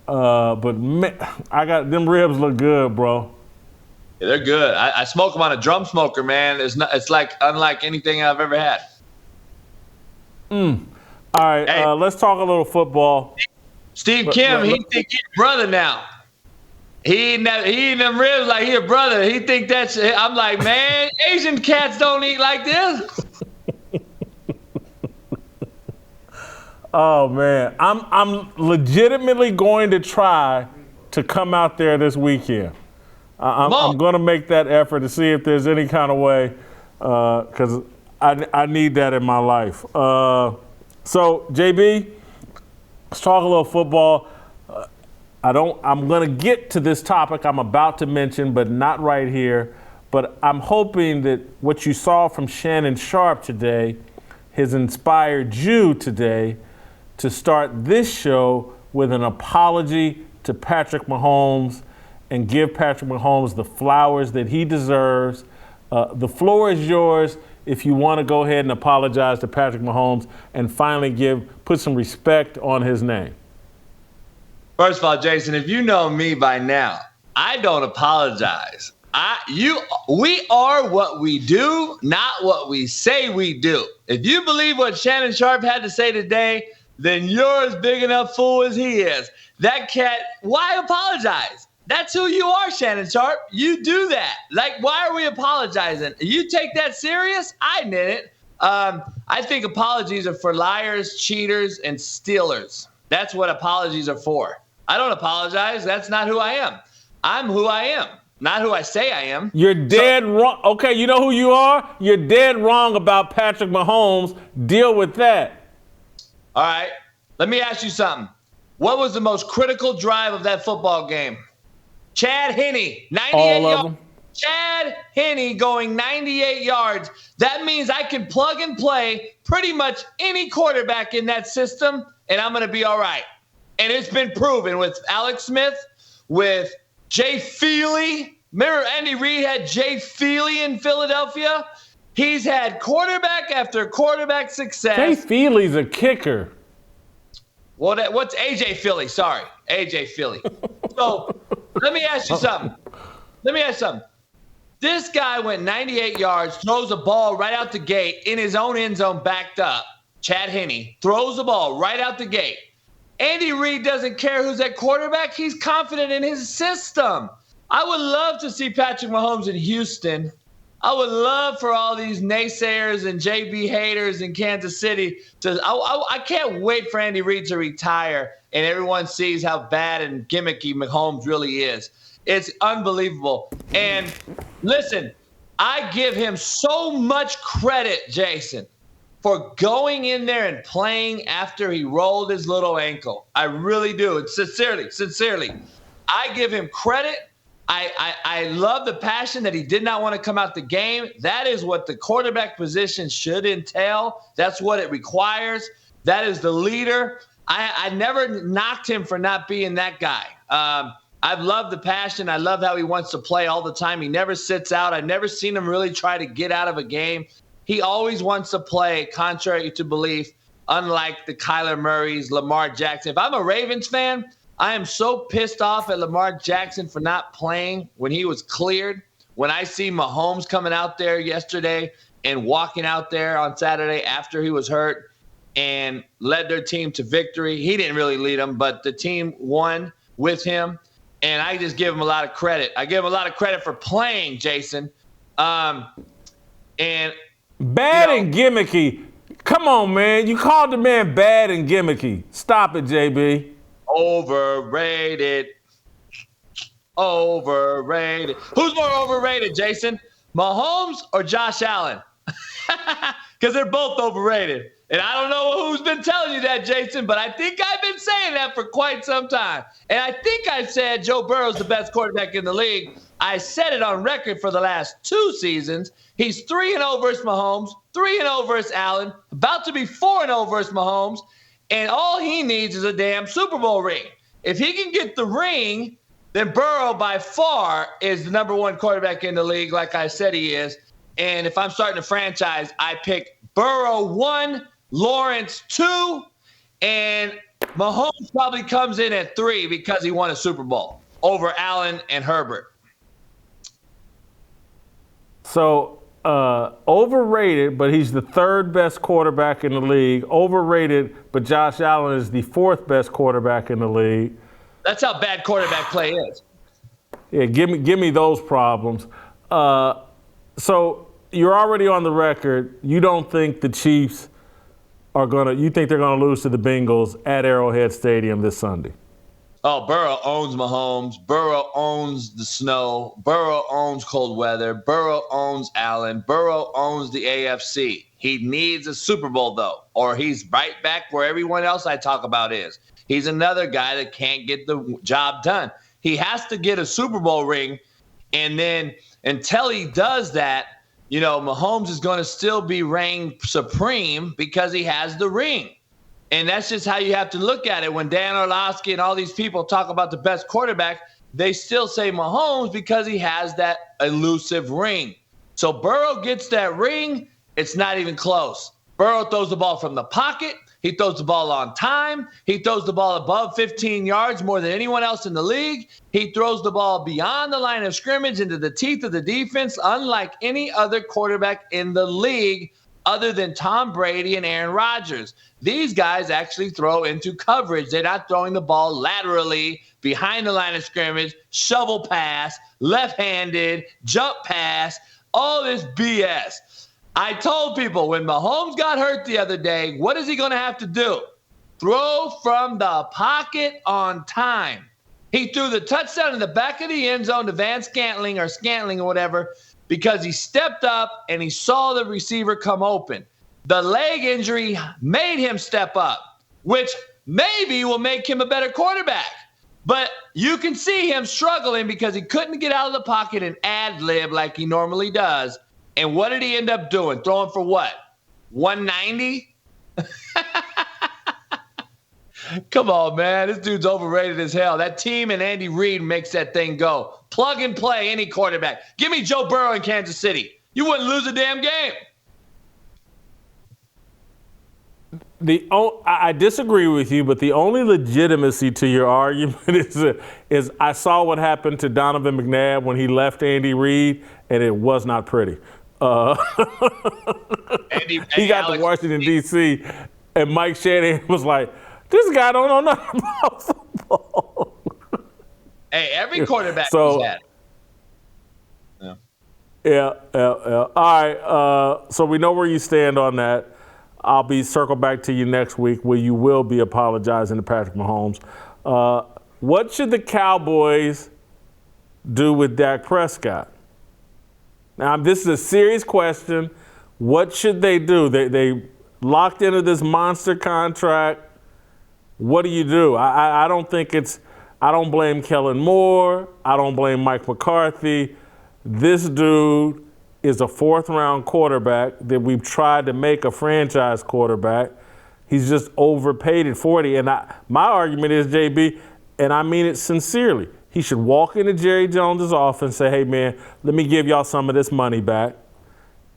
but I got them ribs look good, bro. Yeah, they're good. I smoke them on a drum smoker, man. It's like unlike anything I've ever had. All right, Hey. Let's talk a little football. Steve Kim, he think he's a brother now. He eating them ribs like he a brother. He think that's. I'm like, man, Asian cats don't eat like this. Oh man, I'm legitimately going to try to come out there this weekend. I'm going to make that effort to see if there's any kind of way, because I need that in my life. So JB, let's talk a little football. I'm going to get to this topic I'm about to mention, but not right here. But I'm hoping that what you saw from Shannon Sharpe today has inspired you today to start this show with an apology to Patrick Mahomes and give Patrick Mahomes the flowers that he deserves. The floor is yours if you want to go ahead and apologize to Patrick Mahomes and finally put some respect on his name. First of all, Jason, if you know me by now, I don't apologize. We are what we do, not what we say we do. If you believe what Shannon Sharpe had to say today, then you're as big enough fool as he is. That cat, why apologize? That's who you are, Shannon Sharpe. You do that. Like, why are we apologizing? You take that serious? I did it. I think apologies are for liars, cheaters, and stealers. That's what apologies are for. I don't apologize. That's not who I am. I'm who I am, not who I say I am. You're dead wrong. Okay, you know who you are? You're dead wrong about Patrick Mahomes. Deal with that. All right. Let me ask you something. What was the most critical drive of that football game? Chad Henne, 98 All of yards. them. Chad Henne going 98 yards. That means I can plug and play pretty much any quarterback in that system, and I'm going to be all right. And it's been proven with Alex Smith, with Jay Feely. Remember Andy Reid had Jay Feely in Philadelphia? He's had quarterback after quarterback success. Jay Feely's a kicker. Well, what's A.J. Feely? Sorry, A.J. Feely. So let me ask you something. This guy went 98 yards, throws a ball right out the gate in his own end zone backed up. Chad Henne throws the ball right out the gate. Andy Reid doesn't care who's at quarterback. He's confident in his system. I would love to see Patrick Mahomes in Houston. I would love for all these naysayers and JB haters in Kansas City I can't wait for Andy Reid to retire and everyone sees how bad and gimmicky Mahomes really is. It's unbelievable. And listen, I give him so much credit, Jason, for going in there and playing after he rolled his little ankle. I really do. It's sincerely. I give him credit. I love the passion that he did not want to come out the game. That is what the quarterback position should entail. That's what it requires. That is the leader. I never knocked him for not being that guy. I've loved the passion. I love how he wants to play all the time. He never sits out. I've never seen him really try to get out of a game. He always wants to play, contrary to belief, unlike the Kyler Murrays, Lamar Jackson. If I'm a Ravens fan, I am so pissed off at Lamar Jackson for not playing when he was cleared. When I see Mahomes coming out there yesterday and walking out there on Saturday after he was hurt and led their team to victory. He didn't really lead them, but the team won with him. And I just give him a lot of credit. I give him a lot of credit for playing, Jason. And bad and gimmicky. Come on, man. You called the man bad and gimmicky. Stop it, JB. Overrated. Who's more overrated, Jason? Mahomes or Josh Allen? Because they're both overrated. And I don't know who's been telling you that, Jason, but I think I've been saying that for quite some time. And I think I said Joe Burrow's the best quarterback in the league. I said it on record for the last 2 seasons. He's 3-0 versus Mahomes, 3-0 versus Allen, about to be 4-0 versus Mahomes. And all he needs is a damn Super Bowl ring. If he can get the ring, then Burrow by far is the number one quarterback in the league, like I said he is. And if I'm starting a franchise, I pick Burrow 1, Lawrence 2, and Mahomes probably comes in at 3 because he won a Super Bowl over Allen and Herbert. So overrated, but he's the third best quarterback in the league. Overrated, but Josh Allen is the fourth best quarterback in the league. That's how bad quarterback play is. Yeah, give me those problems. So you're already on the record. You don't think the Chiefs you think they're gonna lose to the Bengals at Arrowhead Stadium this Sunday? Oh, Burrow owns Mahomes. Burrow owns the snow. Burrow owns cold weather. Burrow owns Allen. Burrow owns the AFC. He needs a Super Bowl, though, or he's right back where everyone else I talk about is. He's another guy that can't get the job done. He has to get a Super Bowl ring, and then until he does that, Mahomes is going to still be reigned supreme because he has the ring. And that's just how you have to look at it. When Dan Orlovsky and all these people talk about the best quarterback, they still say Mahomes because he has that elusive ring. So Burrow gets that ring, it's not even close. Burrow throws the ball from the pocket. He throws the ball on time. He throws the ball above 15 yards more than anyone else in the league. He throws the ball beyond the line of scrimmage into the teeth of the defense, unlike any other quarterback in the league other than Tom Brady and Aaron Rodgers. These guys actually throw into coverage. They're not throwing the ball laterally behind the line of scrimmage, shovel pass, left-handed, jump pass, all this BS. I told people when Mahomes got hurt the other day, what is he going to have to do? Throw from the pocket on time. He threw the touchdown in the back of the end zone to Van Scantling or whatever because he stepped up and he saw the receiver come open. The leg injury made him step up, which maybe will make him a better quarterback. But you can see him struggling because he couldn't get out of the pocket and ad-lib like he normally does. And what did he end up doing? Throwing for what? 190? Come on, man. This dude's overrated as hell. That team and Andy Reid makes that thing go. Plug and play any quarterback. Give me Joe Burrow in Kansas City. You wouldn't lose a damn game. I disagree with you, but the only legitimacy to your argument is I saw what happened to Donovan McNabb when he left Andy Reid, and it was not pretty. He got to Washington, D.C., and Mike Shanahan was like, this guy don't know nothing about football. Hey, every quarterback does that. Yeah. All right, so we know where you stand on that. I'll be circle back to you next week where you will be apologizing to Patrick Mahomes. What should the Cowboys do with Dak Prescott? Now, this is a serious question. What should they do? They locked into this monster contract. What do you do? I don't think I don't blame Kellen Moore. I don't blame Mike McCarthy. This dude is a fourth-round quarterback that we've tried to make a franchise quarterback. He's just overpaid at 40. And my argument is, JB, and I mean it sincerely, he should walk into Jerry Jones' office and say, hey, man, let me give y'all some of this money back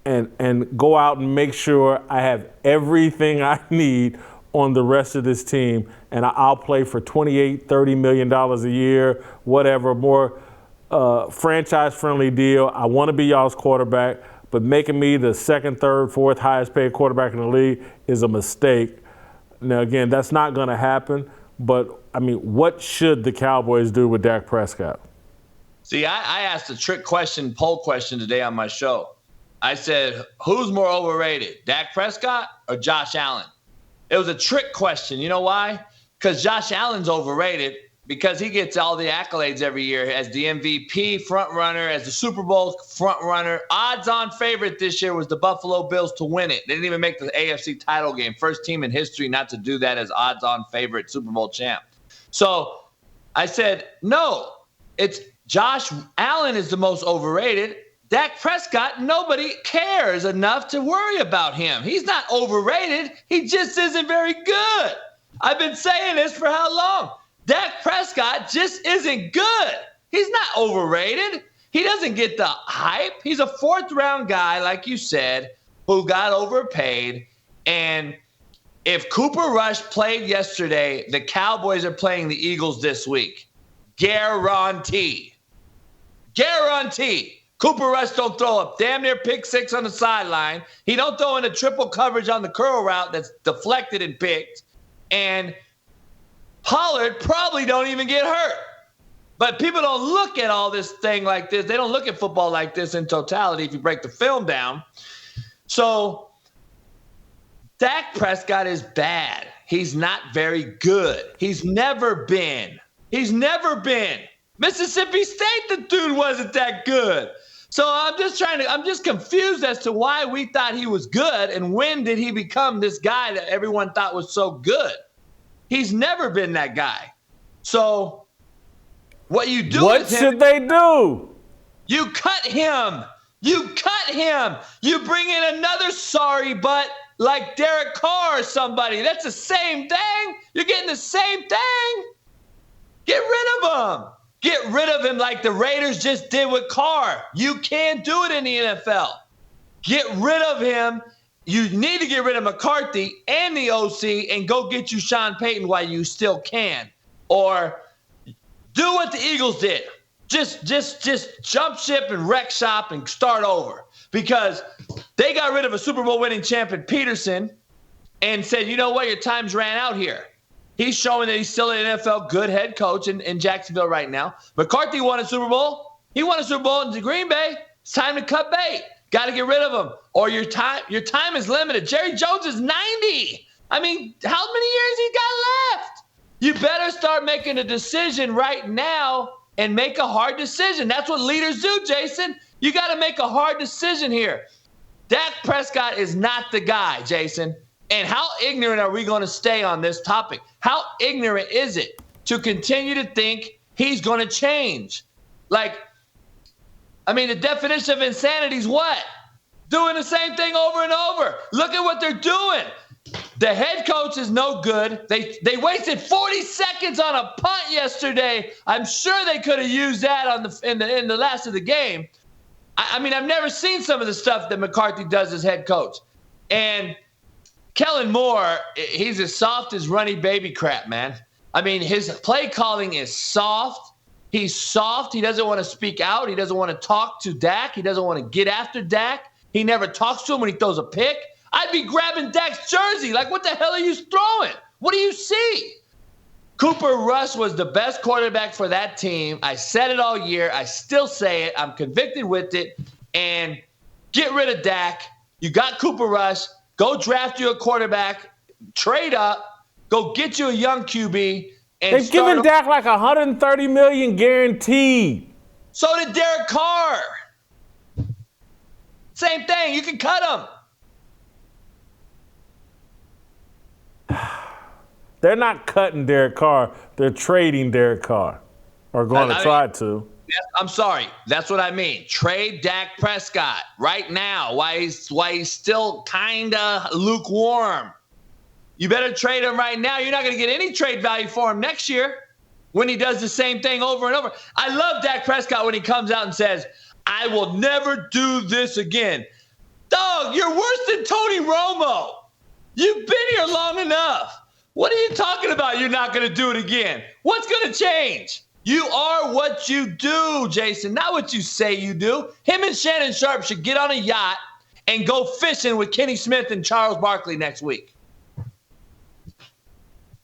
and go out and make sure I have everything I need on the rest of this team, and I'll play for $28, $30 million a year, whatever, more franchise-friendly deal. I want to be y'all's quarterback, but making me the second, third, fourth highest-paid quarterback in the league is a mistake. Now, again, that's not going to happen, but, I mean, what should the Cowboys do with Dak Prescott? See, I asked a trick question, poll question today on my show. I said, who's more overrated, Dak Prescott or Josh Allen? It was a trick question. You know why? Because Josh Allen's overrated because he gets all the accolades every year as the MVP front runner, as the Super Bowl front runner. Odds-on favorite this year was the Buffalo Bills to win it. They didn't even make the AFC title game. First team in history not to do that as odds-on favorite Super Bowl champ. So I said, no, it's Josh Allen is the most overrated. Dak Prescott, nobody cares enough to worry about him. He's not overrated. He just isn't very good. I've been saying this for how long? Dak Prescott just isn't good. He's not overrated. He doesn't get the hype. He's a fourth-round guy, like you said, who got overpaid. And if Cooper Rush played yesterday, the Cowboys are playing the Eagles this week. Guarantee. Guarantee. Cooper Rush don't throw up damn near pick six on the sideline. He don't throw in a triple coverage on the curl route that's deflected and picked. And Pollard probably don't even get hurt. But people don't look at all this thing like this. They don't look at football like this in totality if you break the film down. So Dak Prescott is bad. He's not very good. He's never been. Mississippi State, the dude wasn't that good. So I'm just confused as to why we thought he was good and when did he become this guy that everyone thought was so good. He's never been that guy. So what you do What with him, should they do? you cut him. You bring in another sorry butt like Derek Carr or somebody. That's the same thing. You're getting the same thing. Get rid of him. Get rid of him like the Raiders just did with Carr. You can't do it in the NFL. Get rid of him. You need to get rid of McCarthy and the OC and go get you Sean Payton while you still can. Or do what the Eagles did. Just jump ship and wreck shop and start over. Because they got rid of a Super Bowl winning champion, Peterson, and said, you know what, your time's ran out here. He's showing that he's still an NFL good head coach in Jacksonville right now. McCarthy won a Super Bowl. He won a Super Bowl in Green Bay. It's time to cut bait. Got to get rid of him, or your time is limited. Jerry Jones is 90. I mean, how many years he got left? You better start making a decision right now and make a hard decision. That's what leaders do, Jason. You got to make a hard decision here. Dak Prescott is not the guy, Jason. And how ignorant are we going to stay on this topic? How ignorant is it to continue to think he's going to change? Like, I mean, the definition of insanity is what? Doing the same thing over and over. Look at what they're doing. The head coach is no good. They wasted 40 seconds on a punt yesterday. I'm sure they could have used that in the last of the game. I mean, I've never seen some of the stuff that McCarthy does as head coach. And Kellen Moore, he's as soft as runny baby crap, man. I mean, his play calling is soft. He's soft. He doesn't want to speak out. He doesn't want to talk to Dak. He doesn't want to get after Dak. He never talks to him when he throws a pick. I'd be grabbing Dak's jersey. Like, what the hell are you throwing? What do you see? Cooper Rush was the best quarterback for that team. I said it all year. I still say it. I'm convicted with it. And get rid of Dak. You got Cooper Rush. Go draft you a quarterback. Trade up. Go get you a young QB. And They've given Dak like $130 million guaranteed. So did Derek Carr. Same thing. You can cut him. They're not cutting Derek Carr. They're trading Derek Carr. Or going to try to. I'm sorry. That's what I mean. Trade Dak Prescott right now. Why he's still kind of lukewarm. You better trade him right now. You're not going to get any trade value for him next year when he does the same thing over and over. I love Dak Prescott when he comes out and says, I will never do this again. Dog, you're worse than Tony Romo. You've been here long enough. What are you talking about? You're not going to do it again. What's going to change? You are what you do, Jason, not what you say you do. Him and Shannon Sharpe should get on a yacht and go fishing with Kenny Smith and Charles Barkley next week.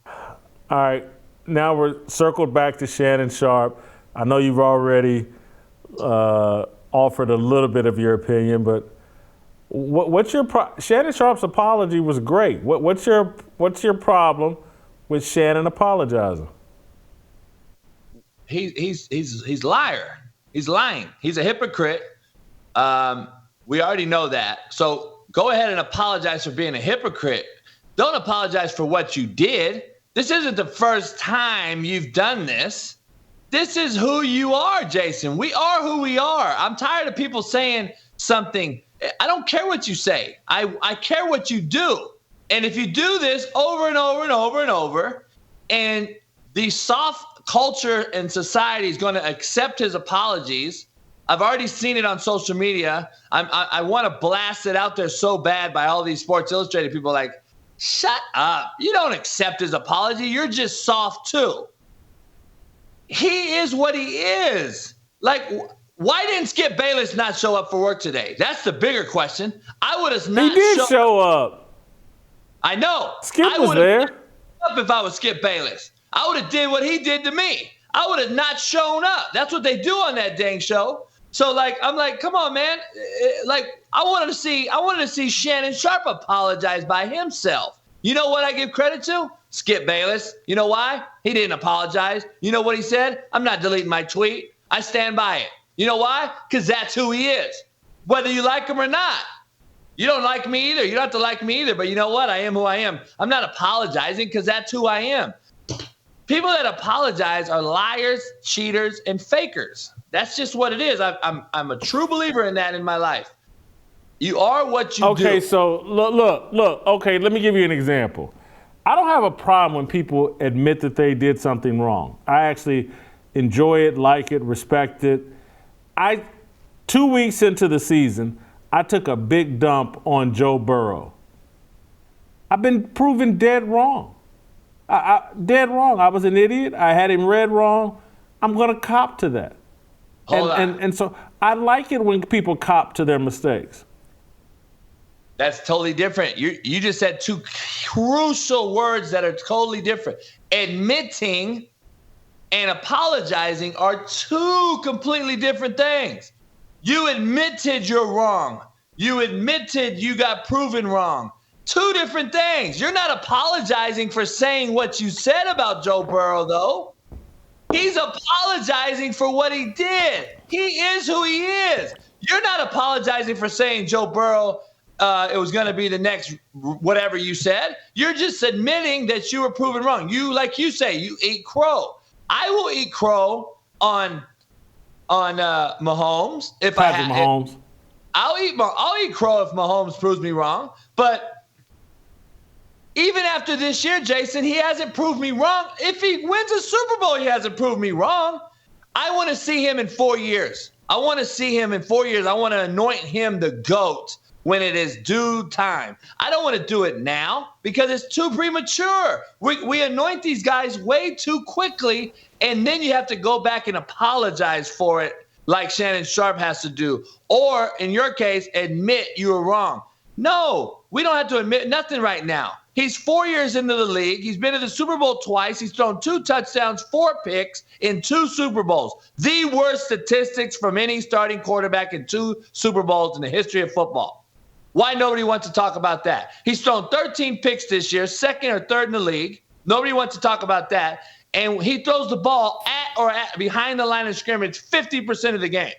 All right, now we're circled back to Shannon Sharpe. I know you've already offered a little bit of your opinion, but what's your Shannon Sharpe's apology was great. What's your problem with Shannon apologizing? He's liar. He's lying. He's a hypocrite. We already know that. So go ahead and apologize for being a hypocrite. Don't apologize for what you did. This isn't the first time you've done this. This is who you are, Jason. We are who we are. I'm tired of people saying something. I don't care what you say. I care what you do. And if you do this over and over and over and over, and the soft culture and society is going to accept his apologies. I've already seen it on social media. I want to blast it out there so bad by all these Sports Illustrated people like, shut up. You don't accept his apology. You're just soft too. He is what he is. Like, why didn't Skip Bayless not show up for work today? That's the bigger question. I would have not. He did show up. I know. Skip was there. Up if I was Skip Bayless, I would have did what he did to me. I would have not shown up. That's what they do on that dang show. So like, I'm like, come on, man. Like, I wanted to see Shannon Sharpe apologize by himself. You know what I give credit to? Skip Bayless. You know why? He didn't apologize. You know what he said? I'm not deleting my tweet. I stand by it. You know why? Because that's who he is. Whether you like him or not. You don't like me either. You don't have to like me either. But you know what? I am who I am. I'm not apologizing because that's who I am. People that apologize are liars, cheaters, and fakers. That's just what it is. I'm a true believer in that in my life. You are what you do. Okay, so look. Okay, let me give you an example. I don't have a problem when people admit that they did something wrong. I actually enjoy it, like it, respect it. 2 weeks into the season, I took a big dump on Joe Burrow. I've been proven dead wrong. Dead wrong. I was an idiot. I had him read wrong. I'm going to cop to that. And so I like it when people cop to their mistakes. That's totally different. You just said two crucial words that are totally different. Admitting and apologizing are two completely different things. You admitted you're wrong. You admitted you got proven wrong. Two different things. You're not apologizing for saying what you said about Joe Burrow, though. He's apologizing for what he did. He is who he is. You're not apologizing for saying Joe Burrow, it was going to be the next whatever you said. You're just admitting that you were proven wrong. You, like you say, you eat crow. I will eat crow on Mahomes if Patrick Mahomes. I'll eat crow if Mahomes proves me wrong. But even after this year, Jason, he hasn't proved me wrong. If he wins a Super Bowl, he hasn't proved me wrong. I want to see him in 4 years. I want to anoint him the GOAT when it is due time. I don't want to do it now because it's too premature. We anoint these guys way too quickly, and then you have to go back and apologize for it like Shannon Sharpe has to do. Or, in your case, admit you were wrong. No, we don't have to admit nothing right now. He's 4 years into the league. He's been to the Super Bowl twice. He's thrown 2 touchdowns, 4 picks in 2 Super Bowls. The worst statistics from any starting quarterback in 2 Super Bowls in the history of football. Why nobody wants to talk about that? He's thrown 13 picks this year, 2nd or 3rd in the league. Nobody wants to talk about that. And he throws the ball at behind the line of scrimmage 50% of the game.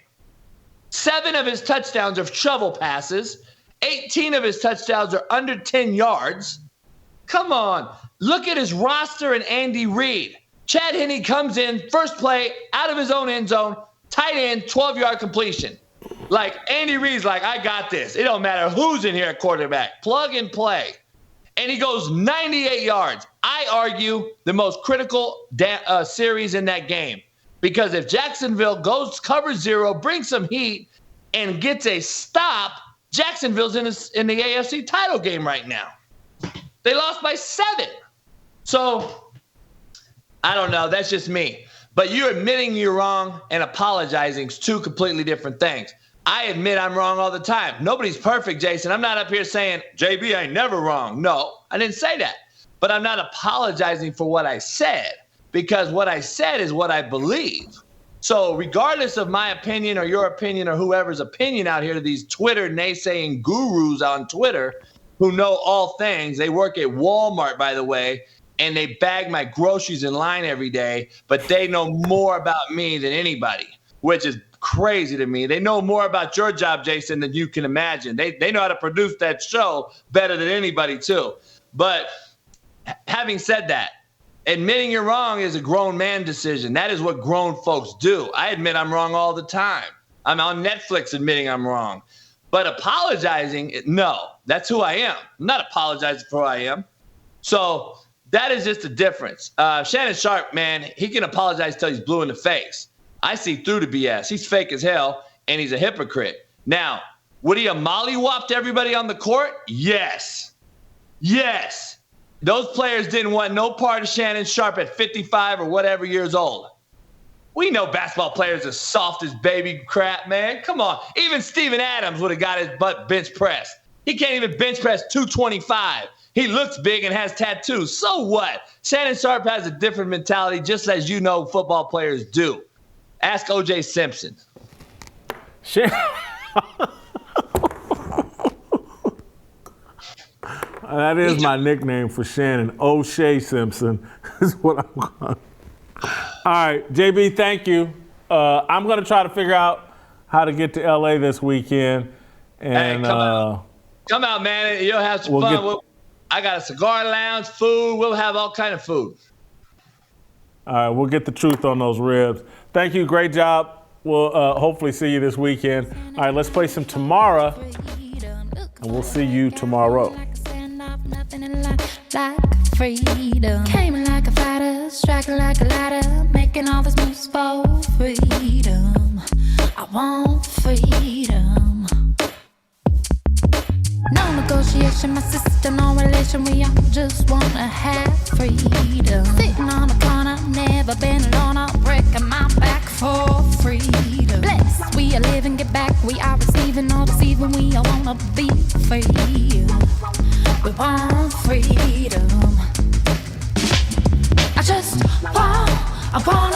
7 of his touchdowns are shovel passes. 18 of his touchdowns are under 10 yards. Come on. Look at his roster and Andy Reid. Chad Henne comes in, first play, out of his own end zone, tight end, 12-yard completion. Like, Andy Reid's like, I got this. It don't matter who's in here at quarterback. Plug and play. And he goes 98 yards. I argue the most critical series in that game. Because if Jacksonville goes cover 0, brings some heat, and gets a stop, Jacksonville's in the AFC title game right now. They lost by 7. So, I don't know. That's just me. But you admitting you're wrong and apologizing is 2 completely different things. I admit I'm wrong all the time. Nobody's perfect, Jason. I'm not up here saying, JB ain't never wrong. No, I didn't say that. But I'm not apologizing for what I said because what I said is what I believe. So regardless of my opinion or your opinion or whoever's opinion out here, these Twitter naysaying gurus on Twitter who know all things, they work at Walmart, by the way, and they bag my groceries in line every day, but they know more about me than anybody, which is crazy to me. They know more about your job, Jason, than you can imagine. They know how to produce that show better than anybody, too. But having said that, admitting you're wrong is a grown man decision. That is what grown folks do. I admit I'm wrong all the time. I'm on Netflix admitting I'm wrong. But apologizing, no, that's who I am. I'm not apologizing for who I am. So That is just the difference. Shannon Sharpe, man, he can apologize till he's blue in the face. I see through the BS. He's fake as hell, and he's a hypocrite. Now, would he have mollywopped everybody on the court? Yes. Yes. Those players didn't want no part of Shannon Sharpe at 55 or whatever years old. We know basketball players are soft as baby crap, man. Come on. Even Steven Adams would have got his butt bench pressed. He can't even bench press 225. He looks big and has tattoos. So what? Shannon Sharpe has a different mentality, just as you know football players do. Ask O.J. Simpson. That is my nickname for Shannon. O'Shea Simpson is what I'm calling. All right, JB, thank you. I'm going to try to figure out how to get to LA this weekend. And hey, come out, man. You'll have some fun. I got a cigar lounge, food. We'll have all kind of food. All right, we'll get the truth on those ribs. Thank you. Great job. We'll hopefully see you this weekend. All right, let's play some Tomorrow, and we'll see you tomorrow. Like freedom. Came like a fighter, striking like a ladder, making all these moves for freedom. I want freedom. No negotiation, my sister, no relation. We all just wanna have freedom. Sitting on a corner, never been alone. I'm breaking my back for freedom. Blessed, we are living, get back. We are receiving, all deceiving. We all wanna be free. We want freedom. I want